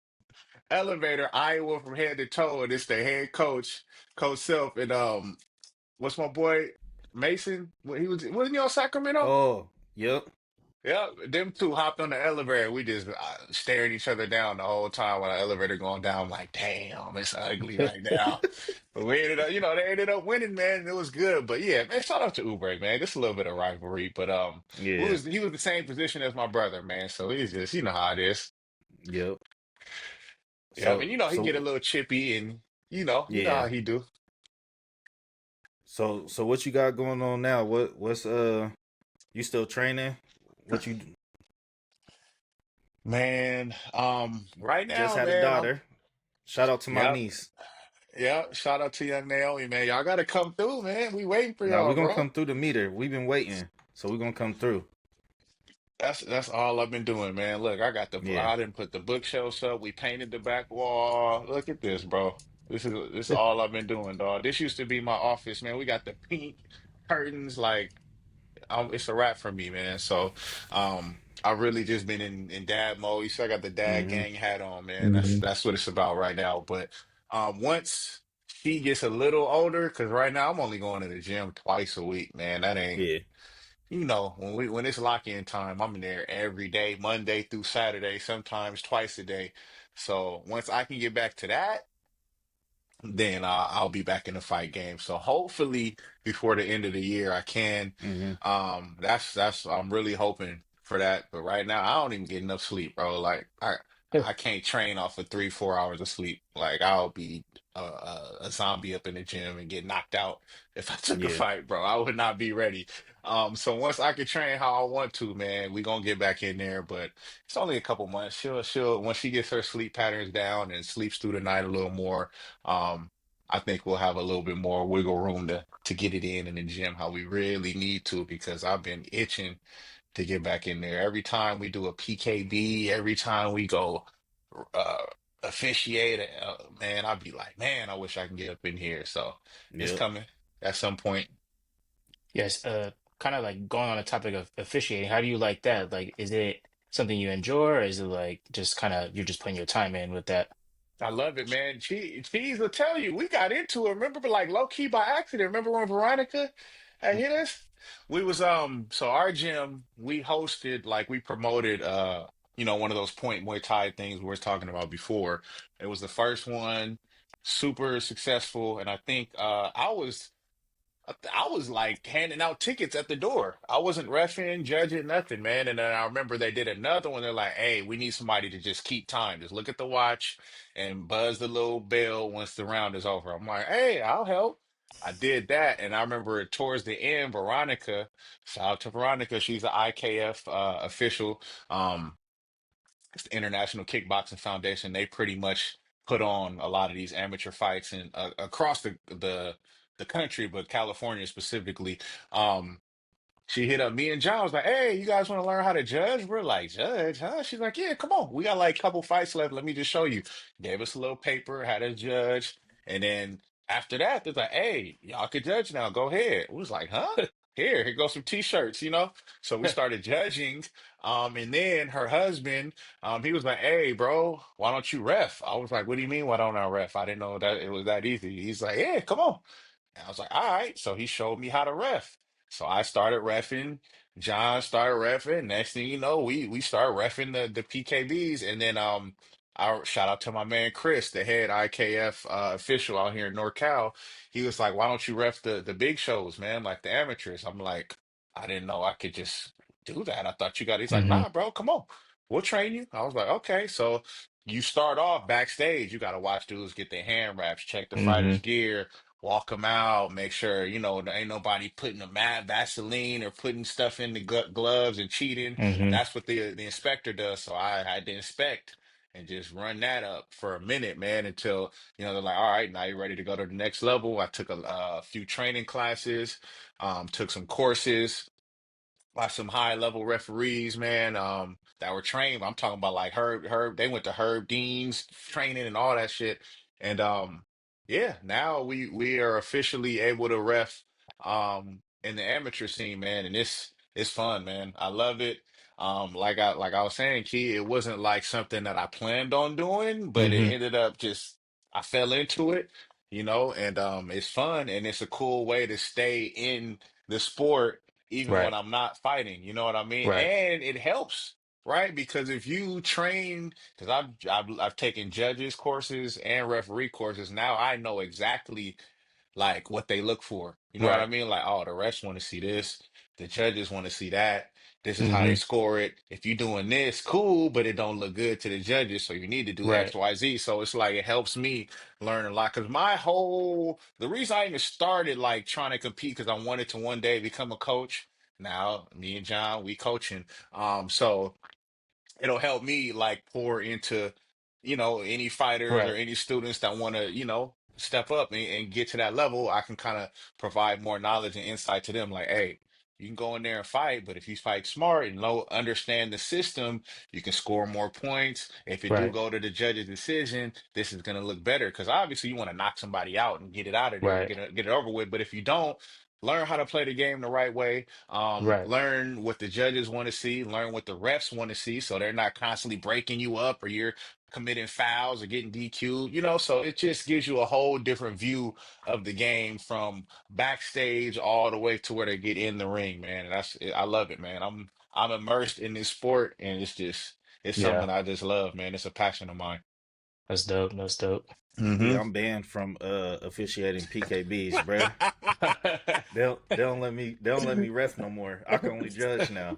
elevator, Iowa from head to toe, and it's the head coach, Coach Self, and what's my boy Mason? Wasn't he on Sacramento? Oh, yep. Yeah, them two hopped on the elevator. We just staring each other down the whole time while the elevator going down. I'm like, damn, it's ugly right now. But we ended up, they ended up winning, man. It was good. But yeah, man, shout out to Ubre, man. Just a little bit of rivalry. But Yeah, he was the same position as my brother, man. So he's just, you know how it is. yep. Yeah, I mean, So he get a so little chippy and you know yeah. how he do. So what you got going on now? What's you still training? What you Man, right just now, had a man, daughter. Shout out to my yep, niece. shout out to young Naomi, man. Y'all gotta come through, man. We waiting for Now we're y'all, gonna bro. come through the meter. We've been waiting, so we're gonna come through. That's all I've been doing, man. Look, Yeah. I didn't put the bookshelves up. We painted the back wall. Look at this, bro. This is all I've been doing, dog. This used to be my office, man. We got the pink curtains, like it's a wrap for me, man. So, I really just been in dad mode. You see, I got the dad Hmm. gang hat on, man. That's Hmm. that's what it's about right now. But once she gets a little older, because right now I'm only going to the gym twice a week, man. That ain't. Yeah. When it's lock-in time, I'm in there every day, Monday through Saturday, sometimes twice a day. So once I can get back to that, then I'll be back in the fight game. So hopefully before the end of the year, I can. Hmm. That's I'm really hoping for that. But right now, I don't even get enough sleep, bro. Like I can't train off of 3 4 hours of sleep. Like I'll be a zombie up in the gym and get knocked out if I took a Yeah. fight, bro. I would not be ready. So once I can train how I want to, man, we gonna get back in there. But it's only a couple months. She'll once she gets her sleep patterns down and sleeps through the night a little more. um, I think we'll have a little bit more wiggle room to get it in the gym how we really need to because I've been itching to get back in there. Every time we do a PKB, every time we go uh officiate, man, I'll be like, man, I wish I can get up in here. So it's Yep. coming at some point. Yes. Kind of like going on the topic of officiating. How do you like that? Like, is it something you enjoy, or is it like just kind of you're just putting your time in with that? I love it, man. Cheese will tell you. We got into it. Remember, like low key by accident. Remember when Veronica had hit us? We was so our gym, we hosted like we promoted one of those point Muay Thai things we were talking about before. It was the first one, super successful, and I think I was like handing out tickets at the door. I wasn't reffing, judging, nothing, man. And then I remember they did another one. They're like, "Hey, we need somebody to just keep time. Just look at the watch and buzz the little bell once the round is over." I'm like, "Hey, I'll help." I did that, and I remember towards the end, Veronica, shout out to Veronica, she's an IKF official. Um, it's the International Kickboxing Foundation. They pretty much put on a lot of these amateur fights and across the country, but California specifically. Um, she hit up me and John was like, "Hey, you guys want to learn how to judge?" We're like, "Judge, huh?" She's like, "Yeah, come on. We got like a couple fights left. Let me just show you." Gave us a little paper, had us judge, and then after that, they're like, "Hey, y'all can judge now. Go ahead." We was like, "Huh?" Here goes some t-shirts, you know. So we started judging. And then her husband, he was like, "Hey, bro, why don't you ref?" I was like, "What do you mean, why don't I ref? I didn't know that it was that easy." He's like, "Yeah, come on." And I was like, all right. So he showed me how to ref. So I started refing. John started refing. Next thing you know, we started refing the PKBs. And then I shout out to my man Chris, the head IKF official out here in NorCal. He was like, why don't you ref the big shows, man? Like the amateurs. I'm like, I didn't know I could just do that. I thought you got he's like, Hmm. nah, bro, come on. We'll train you. I was like, okay. So you start off backstage, you gotta watch dudes get their hand wraps, check the fighter's Hmm. gear, walk them out, make sure, there ain't nobody putting a mad Vaseline or putting stuff in the gloves and cheating. Hmm. That's what the inspector does. So I had to inspect and just run that up for a minute, man, until, they're like, all right, now you're ready to go to the next level. I took a few training classes, took some courses by some high level referees, man, that were trained. I'm talking about like Herb, they went to Herb Dean's training and all that shit. And yeah, now we are officially able to ref in the amateur scene, man, and it's fun, man. I love it. Like I was saying, Key, it wasn't like something that I planned on doing, but it Hmm. ended up just I fell into it, and it's fun and it's a cool way to stay in the sport even when Right. I'm not fighting, you know what I mean? Right. And it helps, right? Because if you train, because I've taken judges courses and referee courses, now I know exactly like what they look for. You know what I Right. mean? Like, oh, the refs want to see this, the judges want to see that. This is how they Hmm. score it. If you're doing this, cool, but it don't look good to the judges, so you need to do X, Right. Y, Z. So it's like it helps me learn a lot. Because the reason I even started like trying to compete, because I wanted to one day become a coach. Now, me and John, we coaching. So it'll help me like pour into any fighters or Right. any students that want to step up and get to that level. I can kind of provide more knowledge and insight to them, like, hey, you can go in there and fight, but if you fight smart and understand the system, you can score more points. If it do Right. go to the judge's decision, this is going to look better, because obviously you want to knock somebody out and get it out of there and Right. get it over with. But if you don't, learn how to play the game the right way. Right. Learn what the judges want to see, learn what the refs want to see, so they're not constantly breaking you up or you're committing fouls or getting DQ'd, so it just gives you a whole different view of the game from backstage all the way to where they get in the ring, man. And I love it, man. I'm immersed in this sport, and it's Yeah. something I just love, man. It's a passion of mine. That's dope. That's dope. Hmm. Yeah, I'm banned from officiating PKBs, bruh. They don't let me ref no more. I can only judge now.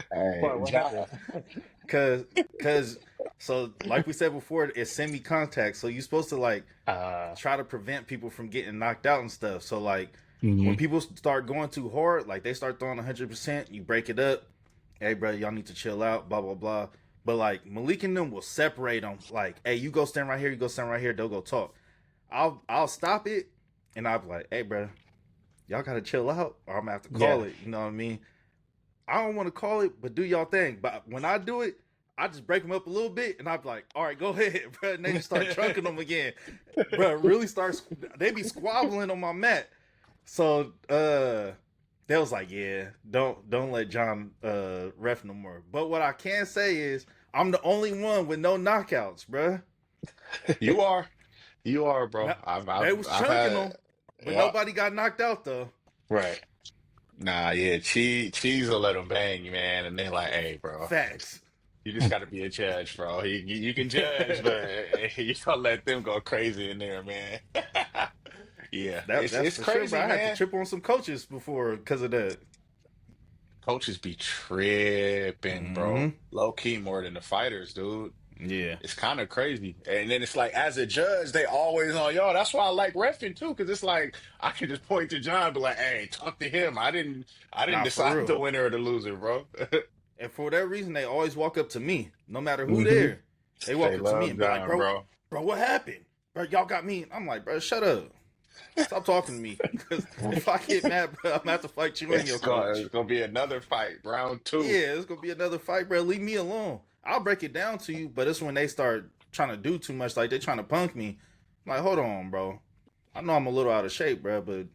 Why? Hey, What John. happened? Cause cause so like we said before, it's semi contact. So you're supposed to like Uh. try to prevent people from getting knocked out and stuff. So like when Hmm. people start going too hard, like they start throwing 100%, you break it up. Hey, bro, y'all need to chill out. Blah blah blah. But like Malik and them will separate them. Like, hey, you go stand right here. You go stand right here. They'll go talk. I'll stop it, and I'll be like, hey, bro, y'all gotta chill out, or I'm gonna have to call Yeah. it. You know what I mean? I don't want to call it, but do y'all thing. But when I do it, I just break them up a little bit, and I'm like, all right, go ahead, bro. And they just start trunking them again, bro. Really starts. They be squabbling on my mat. So they was like, yeah, don't let John ref no more. But what I can say is, I'm the only one with no knockouts, bro. You are. You are, bro. Now, I've they I've was I've chunking had them, but yeah. nobody got knocked out though. Right. Nah, yeah, cheese will let them bang you, man, and they're like, "Hey, bro, Facts. you just got to be a judge, bro. You can judge, but you don't let them go crazy in there, man." Yeah, That's it's for sure, bro. crazy, I had to man. trip on some coaches before because of that. Coaches be tripping, Hmm. bro. Low key more than the fighters, dude. Yeah. It's kind of crazy. And then it's like, as a judge, they always on y'all. That's why I like reffing too, because it's like I can just point to John, and be like, "Hey, talk to him. I didn't Nah, for decide real. the winner or the loser, bro." And for whatever reason, they always walk up to me, no matter who Hmm. there. They They walk up to me love and be like, John, bro, bro. bro, what happened? Bro, y'all got me. I'm like, bro, shut up. Stop talking to me. Because if I get mad, bro, I'm going to have to fight you and your It's coach. gonna be another fight, round two. Yeah, it's going to be another fight, bro. Leave me alone. I'll break it down to you, but it's when they start trying to do too much, like they trying to punk me. I'm like, hold on, bro. I know I'm a little out of shape, bro, but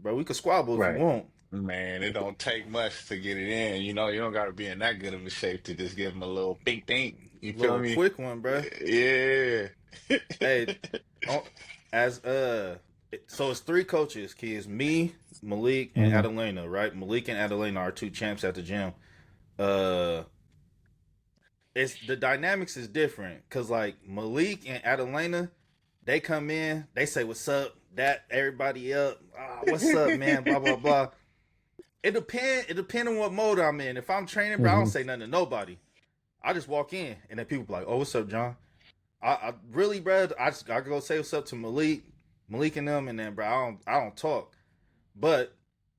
bro, we could squabble if you Right. want. Man, it don't take much to get it in. You know, you don't gotta be in that good of a shape to just give him a little pink think. You feel Little me? quick one, bro. Yeah. Hey, oh, as so it's three coaches, kids. Me, Malik, and Hmm. Adelena. Right? Malik and Adelena are two champs at the gym. Uh, it's the dynamics is different because like Malik and Adelena, they come in, they say what's up, that everybody up, what's up, man, blah blah blah. It depend on what mode I'm in. If I'm training, bro, I don't Hmm. say nothing to nobody. I just walk in, and then people be like, "Oh, what's up, John?" I really, bro, I go say what's up to Malik and them, and then, bro, I don't talk. But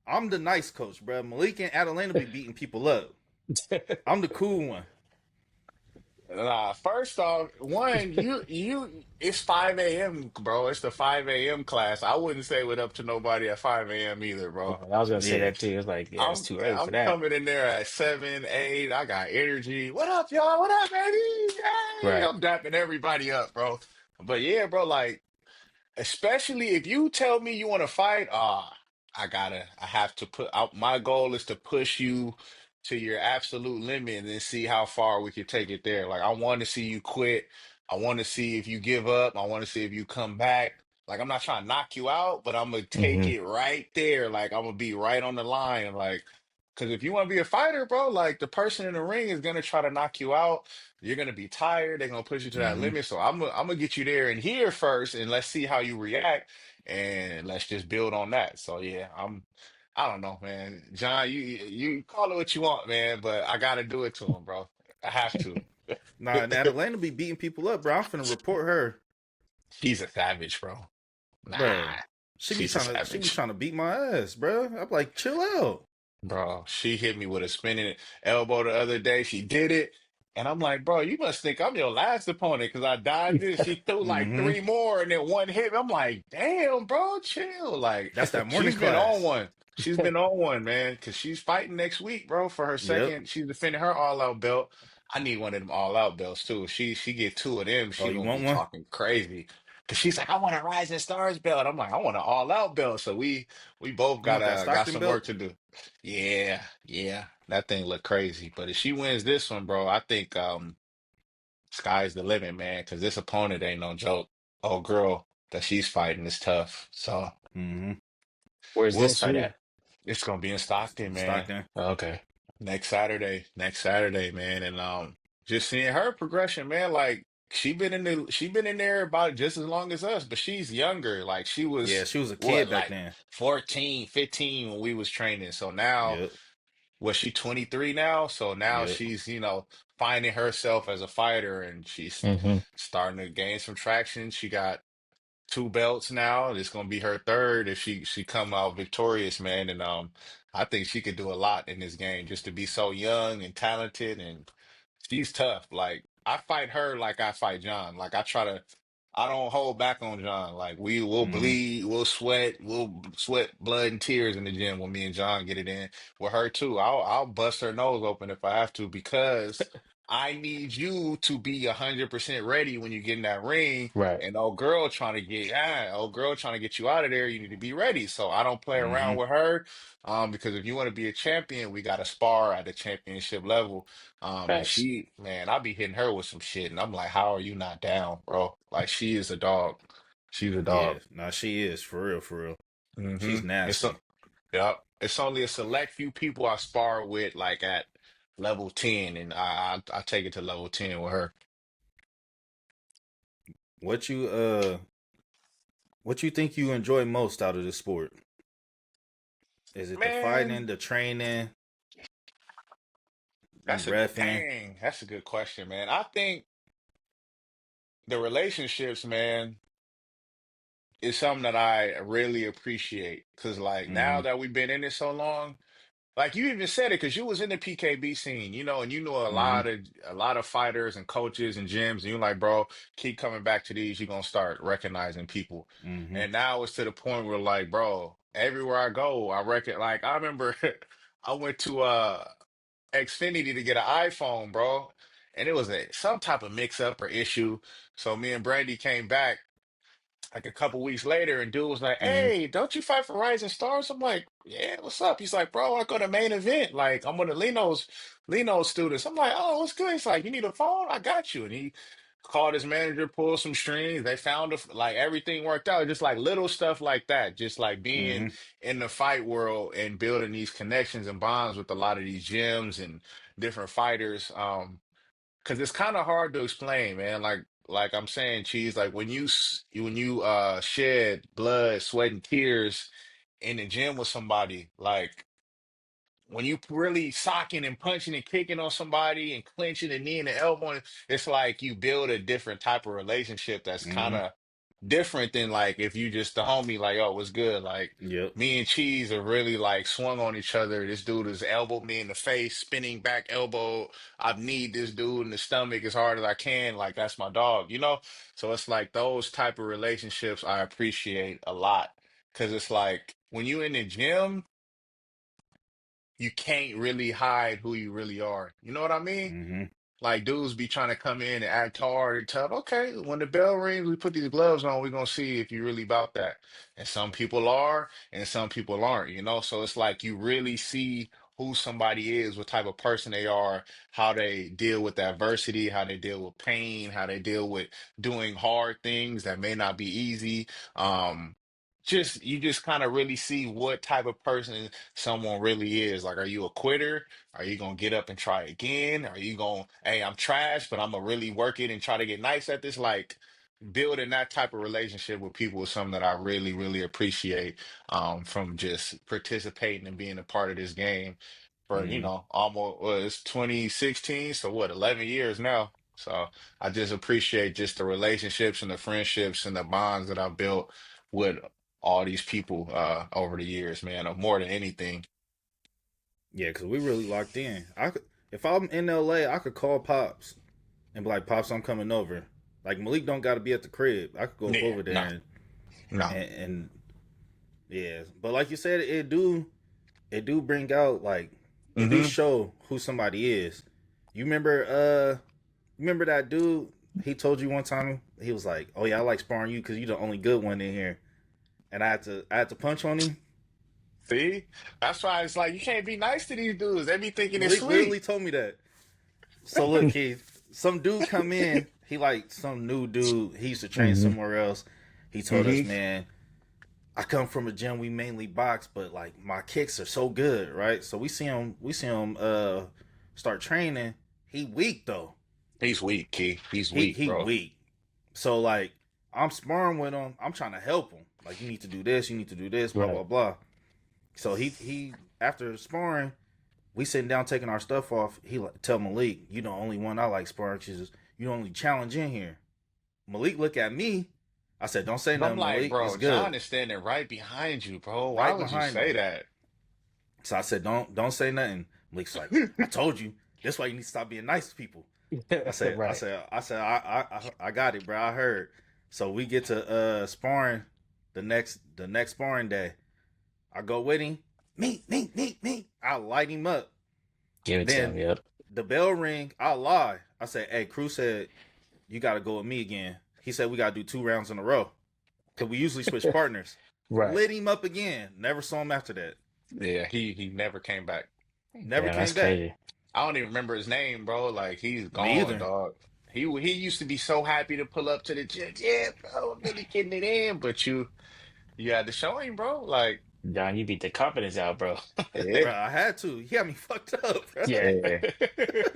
I'm the nice coach, bro. Malik and Adelena be beating people up. I'm the cool one, Nah, first off, one, it's 5 a.m., bro. It's the 5 a.m. class. I wouldn't say what up to nobody at 5 a.m. either, Yeah, bro. I was gonna say yeah. that too. It's like, yeah, it's I'm too early for I'm that. coming in there at 7, 8. I got energy. What up, y'all? What up, baby? Hey, Right. I'm dapping everybody up, bro. But yeah, bro, like, especially if you tell me you want to fight, I have to put out. My goal is to push you to your absolute limit and then see how far we can take it there. Like, I want to see you quit. I want to see if you give up. I want to see if you come back. Like, I'm not trying to knock you out, but I'm gonna take Hmm. it right there. Like, I'm gonna be right on the line. Like, because if you want to be a fighter, bro, like the person in the ring is gonna try to knock you out. You're gonna be tired. They're gonna push you to that Mm-hmm. limit. So I'm gonna get you there and here first, and let's see how you react, and let's just build on that. So yeah, I don't know, man. John, you call it what you want, man, but I gotta do it to him, bro. I have to. Nah, and Adelena be beating people up, bro. I'm finna report her, She's a savage, bro. bro. Nah, She be she's a trying to she be savage. trying to beat my ass, bro. I'm like, chill out. Bro, she hit me with a spinning elbow the other day. She did it. And I'm like, bro, you must think I'm your last opponent because I dodged it. She threw like Mm-hmm. three more and then one hit. I'm like, damn, bro, chill. Like, That's that morning she's been on class. one. She's been on one, man, because she's fighting next week, bro, for her Yep. second. She's defending her all-out belt. I need one of them all-out belts too. She get two of them, Oh, she you gonna want be one? talking crazy. Cause she's like, I want a Rising Stars belt. I'm like, I want an all-out belt. So we both You want that got Stockton some belt? work to do. Yeah, yeah, that thing look crazy. But if she wins this one, bro, I think sky's the limit, man. Because this opponent ain't no joke. Oh, girl that she's fighting is tough. So Mm-hmm. Where's we'll this fight see. at? It's gonna be in Stockton, man. Stockton. Okay. Next Saturday, man. And just seeing her progression, man. Like she been in there about just as long as us, but she's younger. Like she Yeah, was she was a what, kid back like then. 14, 15 when we was training. So now Yep. was she 23 now? So now Yep. she's, finding herself as a fighter and she's Hmm. starting to gain some traction. She got two belts now. It's gonna be her third if she come out victorious, man. And I think she could do a lot in this game just to be so young and talented and she's tough. Like I fight her like I fight John. Like I don't hold back on John. Like we will Mm-hmm. bleed, we'll sweat blood and tears in the gym when me and John get it in. With her too. I'll bust her nose open if I have to because I need you to be 100% ready when you get in that ring. Right. And old girl trying to get you out of there, you need to be ready. So I don't play Mm-hmm. around with her. Because if you want to be a champion, we got to spar at the championship level. And Facts. man, I be hitting her with some shit, and I'm like, how are you not down, bro? Like she is a dog. She's a Yeah. dog. Nah, she is for real. For real. Hmm. She's It's nasty. yeah. It's only a select few people I spar with, like at level 10, and I take it to level 10 with her. What you what you think you enjoy most out of the sport? Is it the Man, fighting, the training, the that's a refing? dang. That's a good question, man. I think the relationships, man, is something that I really appreciate because, like, now Mm-hmm. that we've been in it so long. Like you even said it because you was in the PKB scene, and you know Mm-hmm. a lot of fighters and coaches and gyms, and you're like, bro, keep coming back to these, you're gonna start recognizing people. Mm-hmm. And now it's to the point where like, bro, everywhere I go, I reckon like I remember I went to Xfinity to get an iPhone, bro, and it was some type of mix up or issue. So me and Brandy came back like a couple weeks later, and dude was like, Mm-hmm. "Hey, don't you fight for Rising Stars?" I'm like, "Yeah, what's up?" He's like, "Bro, I go to main event. Like, I'm one of Lino's students." I'm like, "Oh, what's good?" He's like, "You need a phone? I got you." And he called his manager, pulled some strings. They found like everything worked out. Just like little stuff like that. Just like being Mm-hmm. in the fight world and building these connections and bonds with a lot of these gyms and different fighters. Because it's kind of hard to explain, man. Like I'm saying, Cheese, like when you shed blood, sweat, and tears in the gym with somebody, like when you really socking and punching and kicking on somebody and clenching the knee and the elbow, it's like you build a different type of relationship that's kind Mm-hmm. of different than like if you just the homie, like, oh, what's good? Like Yep. me and Cheese are really like swung on each other. This dude has elbowed me in the face, spinning back elbow. I've kneed this dude in the stomach as hard as I can. Like that's my dog. So it's like those type of relationships I appreciate a lot. Cause it's like when you in the gym, you can't really hide who you really are. You know what I mean? Mm-hmm. Like dudes be trying to come in and act hard and tough. Okay, when the bell rings, we put these gloves on, we're gonna see if you really about that. And some people are, and some people aren't. So it's like you really see who somebody is, what type of person they are, how they deal with adversity, how they deal with pain, how they deal with doing hard things that may not be easy. Um, just you just kind of really see what type of person someone really is. Like, are you a quitter? Are you gonna get up and try again? Are you gonna, hey, I'm trash, but I'm gonna really work it and try to get nice at this? Like building that type of relationship with people is something that I really, really appreciate from just participating and being a part of this game for, Mm-hmm. almost it's 2016, so what, 11 years now. So I just appreciate just the relationships and the friendships and the bonds that I've built with all these people over the years, man, more than anything. Yeah, because we really locked in. If I'm in LA, I could call Pops and be like, Pops, I'm coming over. Like Malik don't got to be at the crib. I could go up Yeah, over there no, no. and yeah. But like you said, it do bring out like it do Hmm. show who somebody is. You remember that dude? He told you one time he was like, "Oh yeah, I like sparring you because you're the only good one in here." And I had to punch on him. See, that's why it's like you can't be nice to these dudes. They be thinking it's Malik literally sweet. told me that. So look, kid, some dude come in. He like some new dude. He used to train Hmm. somewhere else. He told us, Hmm. man, I come from a gym. We mainly box, but like my kicks are so good, right? So we see him start training. He weak though. He's weak, Key. He's He weak, he bro. weak. So like I'm sparring with him. I'm trying to help him. Like you need to do this. You need to do this. Blah blah Right. blah. So he after sparring, we sitting down taking our stuff off. He like tell Malik, you the only one I like sparring. You the only challenge in here. Malik look at me. I said, don't say But I'm nothing, like, Malik. It's bro, good. John is standing right behind you, bro. Why Right would you behind say him. that? So I said, don't say nothing. Malik's like, I told you. That's why you need to stop being nice to people. I said, I Right. said, I said, I got it, bro. I heard. So we get to sparring the next sparring day. I go with him. Me. I light him up. Give it to him. Then Yep. the bell ring. I lie. I said, hey, Crew said you got to go with me again. He said we got to do 2 rounds in a row because we usually switch partners. Right. Lit him up again. Never saw him after that. Yeah, he never came back. Never Yeah, that's came back. crazy. I don't even remember his name, bro. Like he's Me gone, either. dog. He used to be so happy to pull up to the gym. Yeah, bro, I'm really getting it in. But you had to show him, bro. Like, John, you beat the confidence out, bro. yeah, Bro, I had to. He had me fucked up, bro. Yeah. yeah,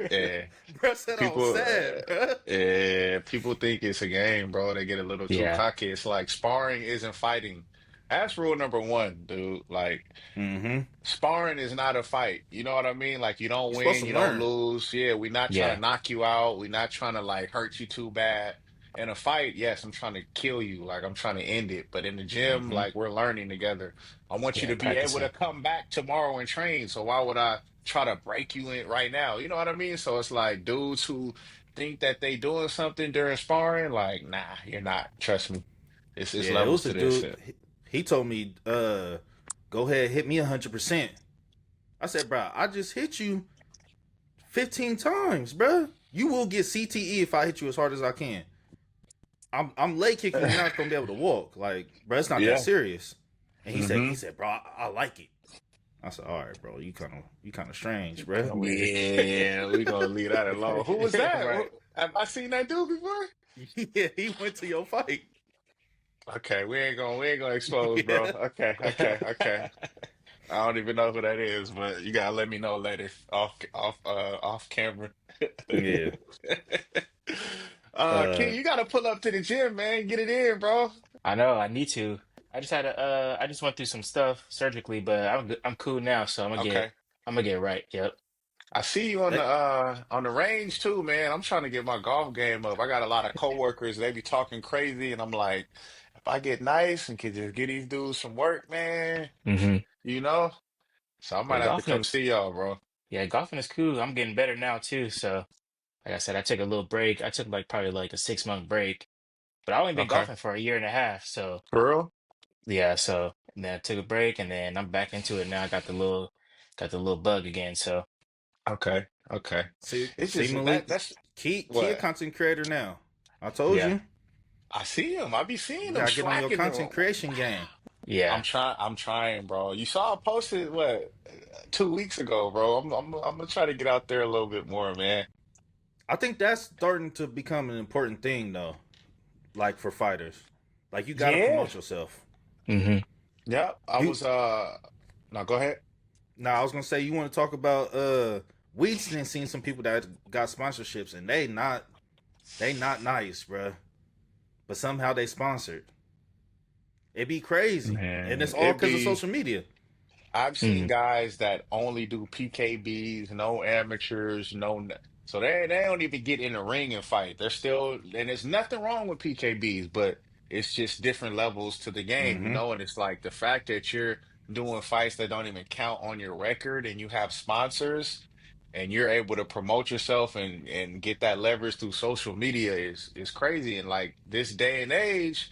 yeah. Bro said I was People, sad, bro. yeah, people think it's a game, bro. They get a little too Yeah. cocky. It's like sparring isn't fighting. That's rule number one, dude. Like Mm-hmm. sparring is not a fight. You know what I mean? Like you don't You're supposed win, to you don't learn. lose. Yeah, we're not trying Yeah. to knock you out. We're not trying to like hurt you too bad. in a fight, yes, I'm trying to kill you, like I'm trying to end it. But in the gym, Mm-hmm. like we're learning together. I want you Yeah, to be able to practicing. come back tomorrow and train. So why would I try to break you in right now? You know what I mean? So it's like dudes who think that they doing something during sparring, like, nah, you're not. Trust me. It's Yeah, it levels was to a this dude. shit. He told me, go ahead, hit me 100%. I said, bro, I just hit you 15 times, bro. You will get CTE if I hit you as hard as I can. I'm leg kicking. You're not gonna be able to walk. Like, bro, it's not that Yeah. serious. And he Hmm. said, bro, I like it. I said, all right, bro, you kind of strange, bro. Kind of weird. Yeah, we gonna leave that alone. Who was that? Right. Have I seen that dude before? Yeah, he went to your fight. Okay, we ain't gonna expose, bro. Yeah, Okay. I don't even know who that is, but you gotta let me know later off camera. yeah. King, Uh, you gotta pull up to the gym, man. Get it in, bro. I know, I need to. I just had a I just went through some stuff surgically, but I'm cool now, so Okay. I'm gonna get right. Yep. I see you that, on the range too, man. I'm trying to get my golf game up. I got a lot of coworkers, they be talking crazy, and I'm like, if I get nice and can just get these dudes some work, man, Hmm. you know? So I Yeah, might have to come see y'all, bro. golfing is cool. I'm getting better now too. So like I said, I took a little break. I took like probably like a 6 month break, but I only been Okay. golfing for a year and a half. So For real? yeah, so and then I took a break and then I'm back into it now. I got the little bug again. So Okay. It's see, just Malik, that's key a what content creator now. I told yeah, you, I see him. I be you seeing him gotta get on your slacking. content creation game. yeah. I'm trying, bro. You saw I posted what 2 weeks ago, bro. I'm gonna try to get out there a little bit more, man. I think that's starting to become an important thing, though. Like for fighters, like you gotta Yeah. promote yourself. Hmm. Yeah. I You was no, go ahead. Now I was gonna say you want to talk about Wheaton and seen some people that got sponsorships and they not nice, bruh. But somehow they sponsored. It be crazy, and Man, it's all it because of be social media. I've seen Hmm. guys that only do PKBs, no amateurs, so they don't even get in the ring and fight. They're still, and there's nothing wrong with PKBs, but it's just different levels to the game, Mm-hmm. And it's like the fact that you're doing fights that don't even count on your record, and you have sponsors, and you're able to promote yourself and get that leverage through social media is crazy. And like this day and age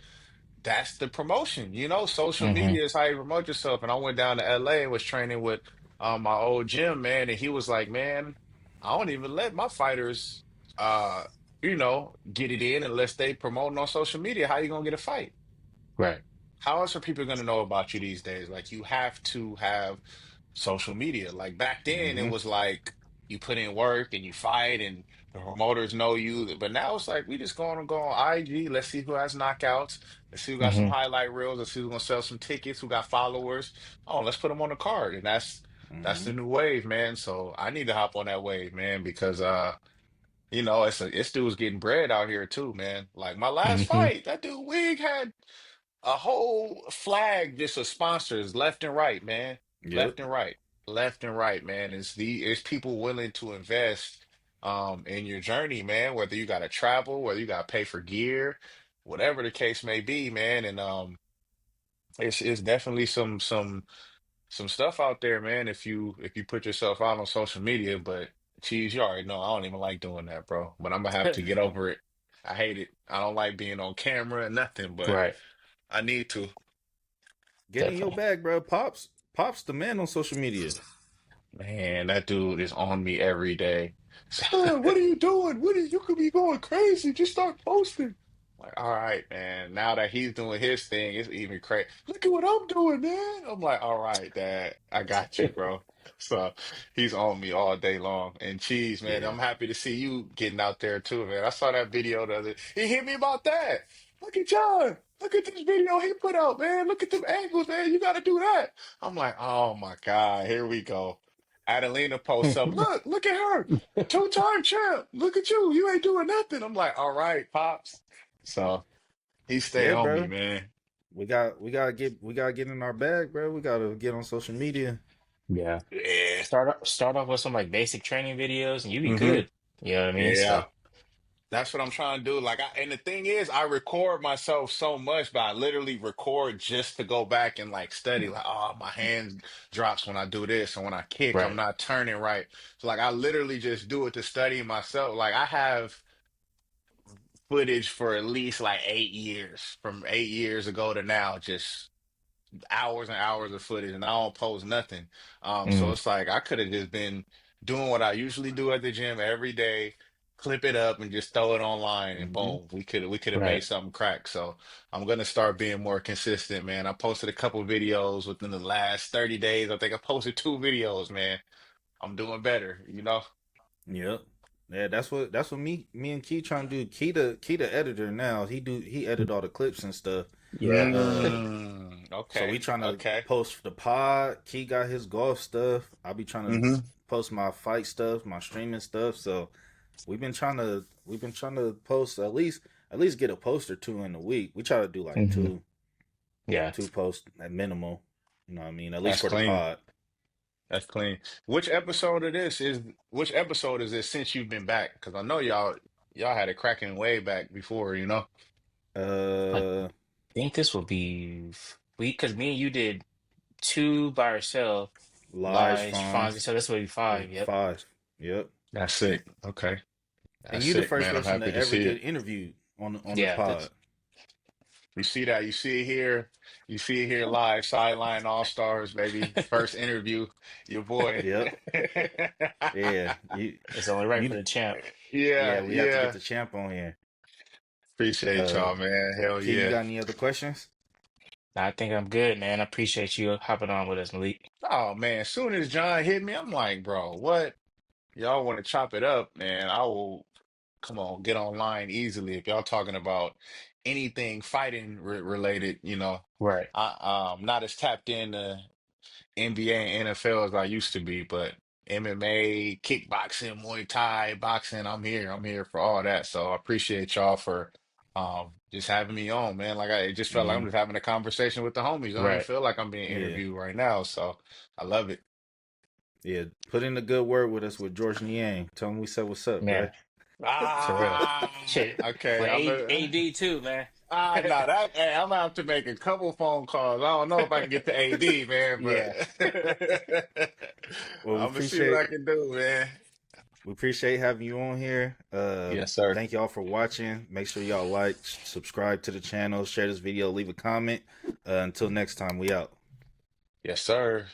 that's the promotion, social Hmm. media is how you promote yourself. And I went down to LA and was training with my old gym, man, and he was like, man, I don't even let my fighters get it in unless they promoting on social media. How you gonna get a fight? Right. How else are people going to know about you these days? Like, you have to have social media. Like, back then, it Mm-hmm. was like you put in work and you fight and the promoters know you. But now it's like we just go on IG. Let's see who has knockouts. Let's see who got some Hmm. highlight reels. Let's see who's going to sell some tickets, who got followers. Oh, let's put them on the card. And that's Mm-hmm. the new wave, man. So I need to hop on that wave, man, because it's dudes getting bread out here too, man. Like my last Hmm. fight, that dude Wig had a whole flag just of sponsors left and right, man. Yep. Left and right. Left and right, man. It's people willing to invest in your journey, man, whether you gotta travel, whether you gotta pay for gear, whatever the case may be, man. And it's definitely some stuff out there, man, if you put yourself out on social media, but geez, you already know I don't even like doing that, bro. But I'm gonna have to get over it. I hate it. I don't like being on camera and nothing, but Right. I need to. Get in your Definitely. bag, bro. Pops the man on social media. Man, that dude is on me every day. Son, what are you doing? You could be going crazy. Just start posting. Like, all right, man. Now that he's doing his thing, it's even crazy. Look at what I'm doing, man. I'm like, all right, Dad, I got you, bro. So he's on me all day long. And Cheese, man, Yeah. I'm happy to see you getting out there too, man. I saw that video the other. He hit me about that. Look at John. Look at this video he put out, man. Look at them angles, man. You got to do that. I'm like, oh my God, here we go. Adelina posts up, look at her, two-time champ. Look at you. You ain't doing nothing. I'm like, all right, Pops. So he stay Yeah, on me, bro. man. We gotta get in our bag, bro. We gotta get on social media. Yeah. Yeah. Start off with some like basic training videos and you be Hmm. good. You know what I mean? So Yeah. That's what I'm trying to do. Like, and the thing is, I record myself so much, but I literally record just to go back and like study. Like, oh, my hand drops when I do this, and when I kick, I'm Right. not turning right. So, like, I literally just do it to study myself. Like, I have footage for at least like 8 years, from 8 years ago to now, just hours and hours of footage, and I don't post nothing. So Mm, it's like I could have just been doing what I usually do at the gym every day, clip it up and just throw it online, and Hmm. boom, we could have made right. something crack. So I'm gonna start being more consistent, man. I posted a couple videos within the last 30 days. I think I posted 2 videos, man. I'm doing better, you know? Yep. Yeah, that's what me and Key trying to do. Key the editor now. He edit all the clips and stuff. Yeah. So we Okay, trying to okay. post the pod. Key got his golf stuff. I'll be trying to Hmm. post my fight stuff, my streaming stuff. So we've been trying to post at least get a post or two in a week. We try to do like Hmm. Yeah. two posts at minimal. You know what I mean? At least That's for the clean. pod. That's clean. Which episode is this since you've been back? Because I know y'all had it cracking way back before, you know? I Uh, think this will be because me and you did two by ourselves, Lies, lies, Fawn. Fonzie. So this will be Yeah, five. Yep. 5. Yep. That's sick. Okay. And That's you the sick, first man. I'm person happy to to ever see get it. interviewed on the Yeah. pod. You see that? You see it here. You see it here live. Sideline All Stars, baby. First interview. Your boy. Yep. Yeah. It's only right for You the champ. yeah, Yeah, we have to get yeah. the champ on here. Appreciate Uh y'all, man. Hell Key, you yeah. got any other questions? I think I'm good, man. I appreciate you hopping on with us, Malik. Oh man, as soon as John hit me, I'm like, bro, what? Y'all want to chop it up, man? I will. Come on, get online easily. If y'all talking about anything fighting related, Right. I'm not as tapped into NBA and NFL as I used to be, but MMA, kickboxing, Muay Thai, boxing, I'm here. I'm here for all that. So I appreciate y'all for just having me on, man. Like it just felt like I'm Hmm. just having a conversation with the homies. I don't even Right. feel like I'm being Yeah. interviewed right now. So I love it. Yeah. Put in a good word with us with George Niang. Tell him we said what's up, bro. Yeah. For real. Ah, Shit. okay. With AD too, man. No, that hey, I'm gonna have to make a couple phone calls. I don't know if I can get to AD, man, but Yeah. Well, I'm gonna see what I can do, man. we appreciate having you on here. Yes, sir. Thank y'all for watching. Make sure y'all like, subscribe to the channel, share this video, leave a comment. Until next time, we out. Yes, sir.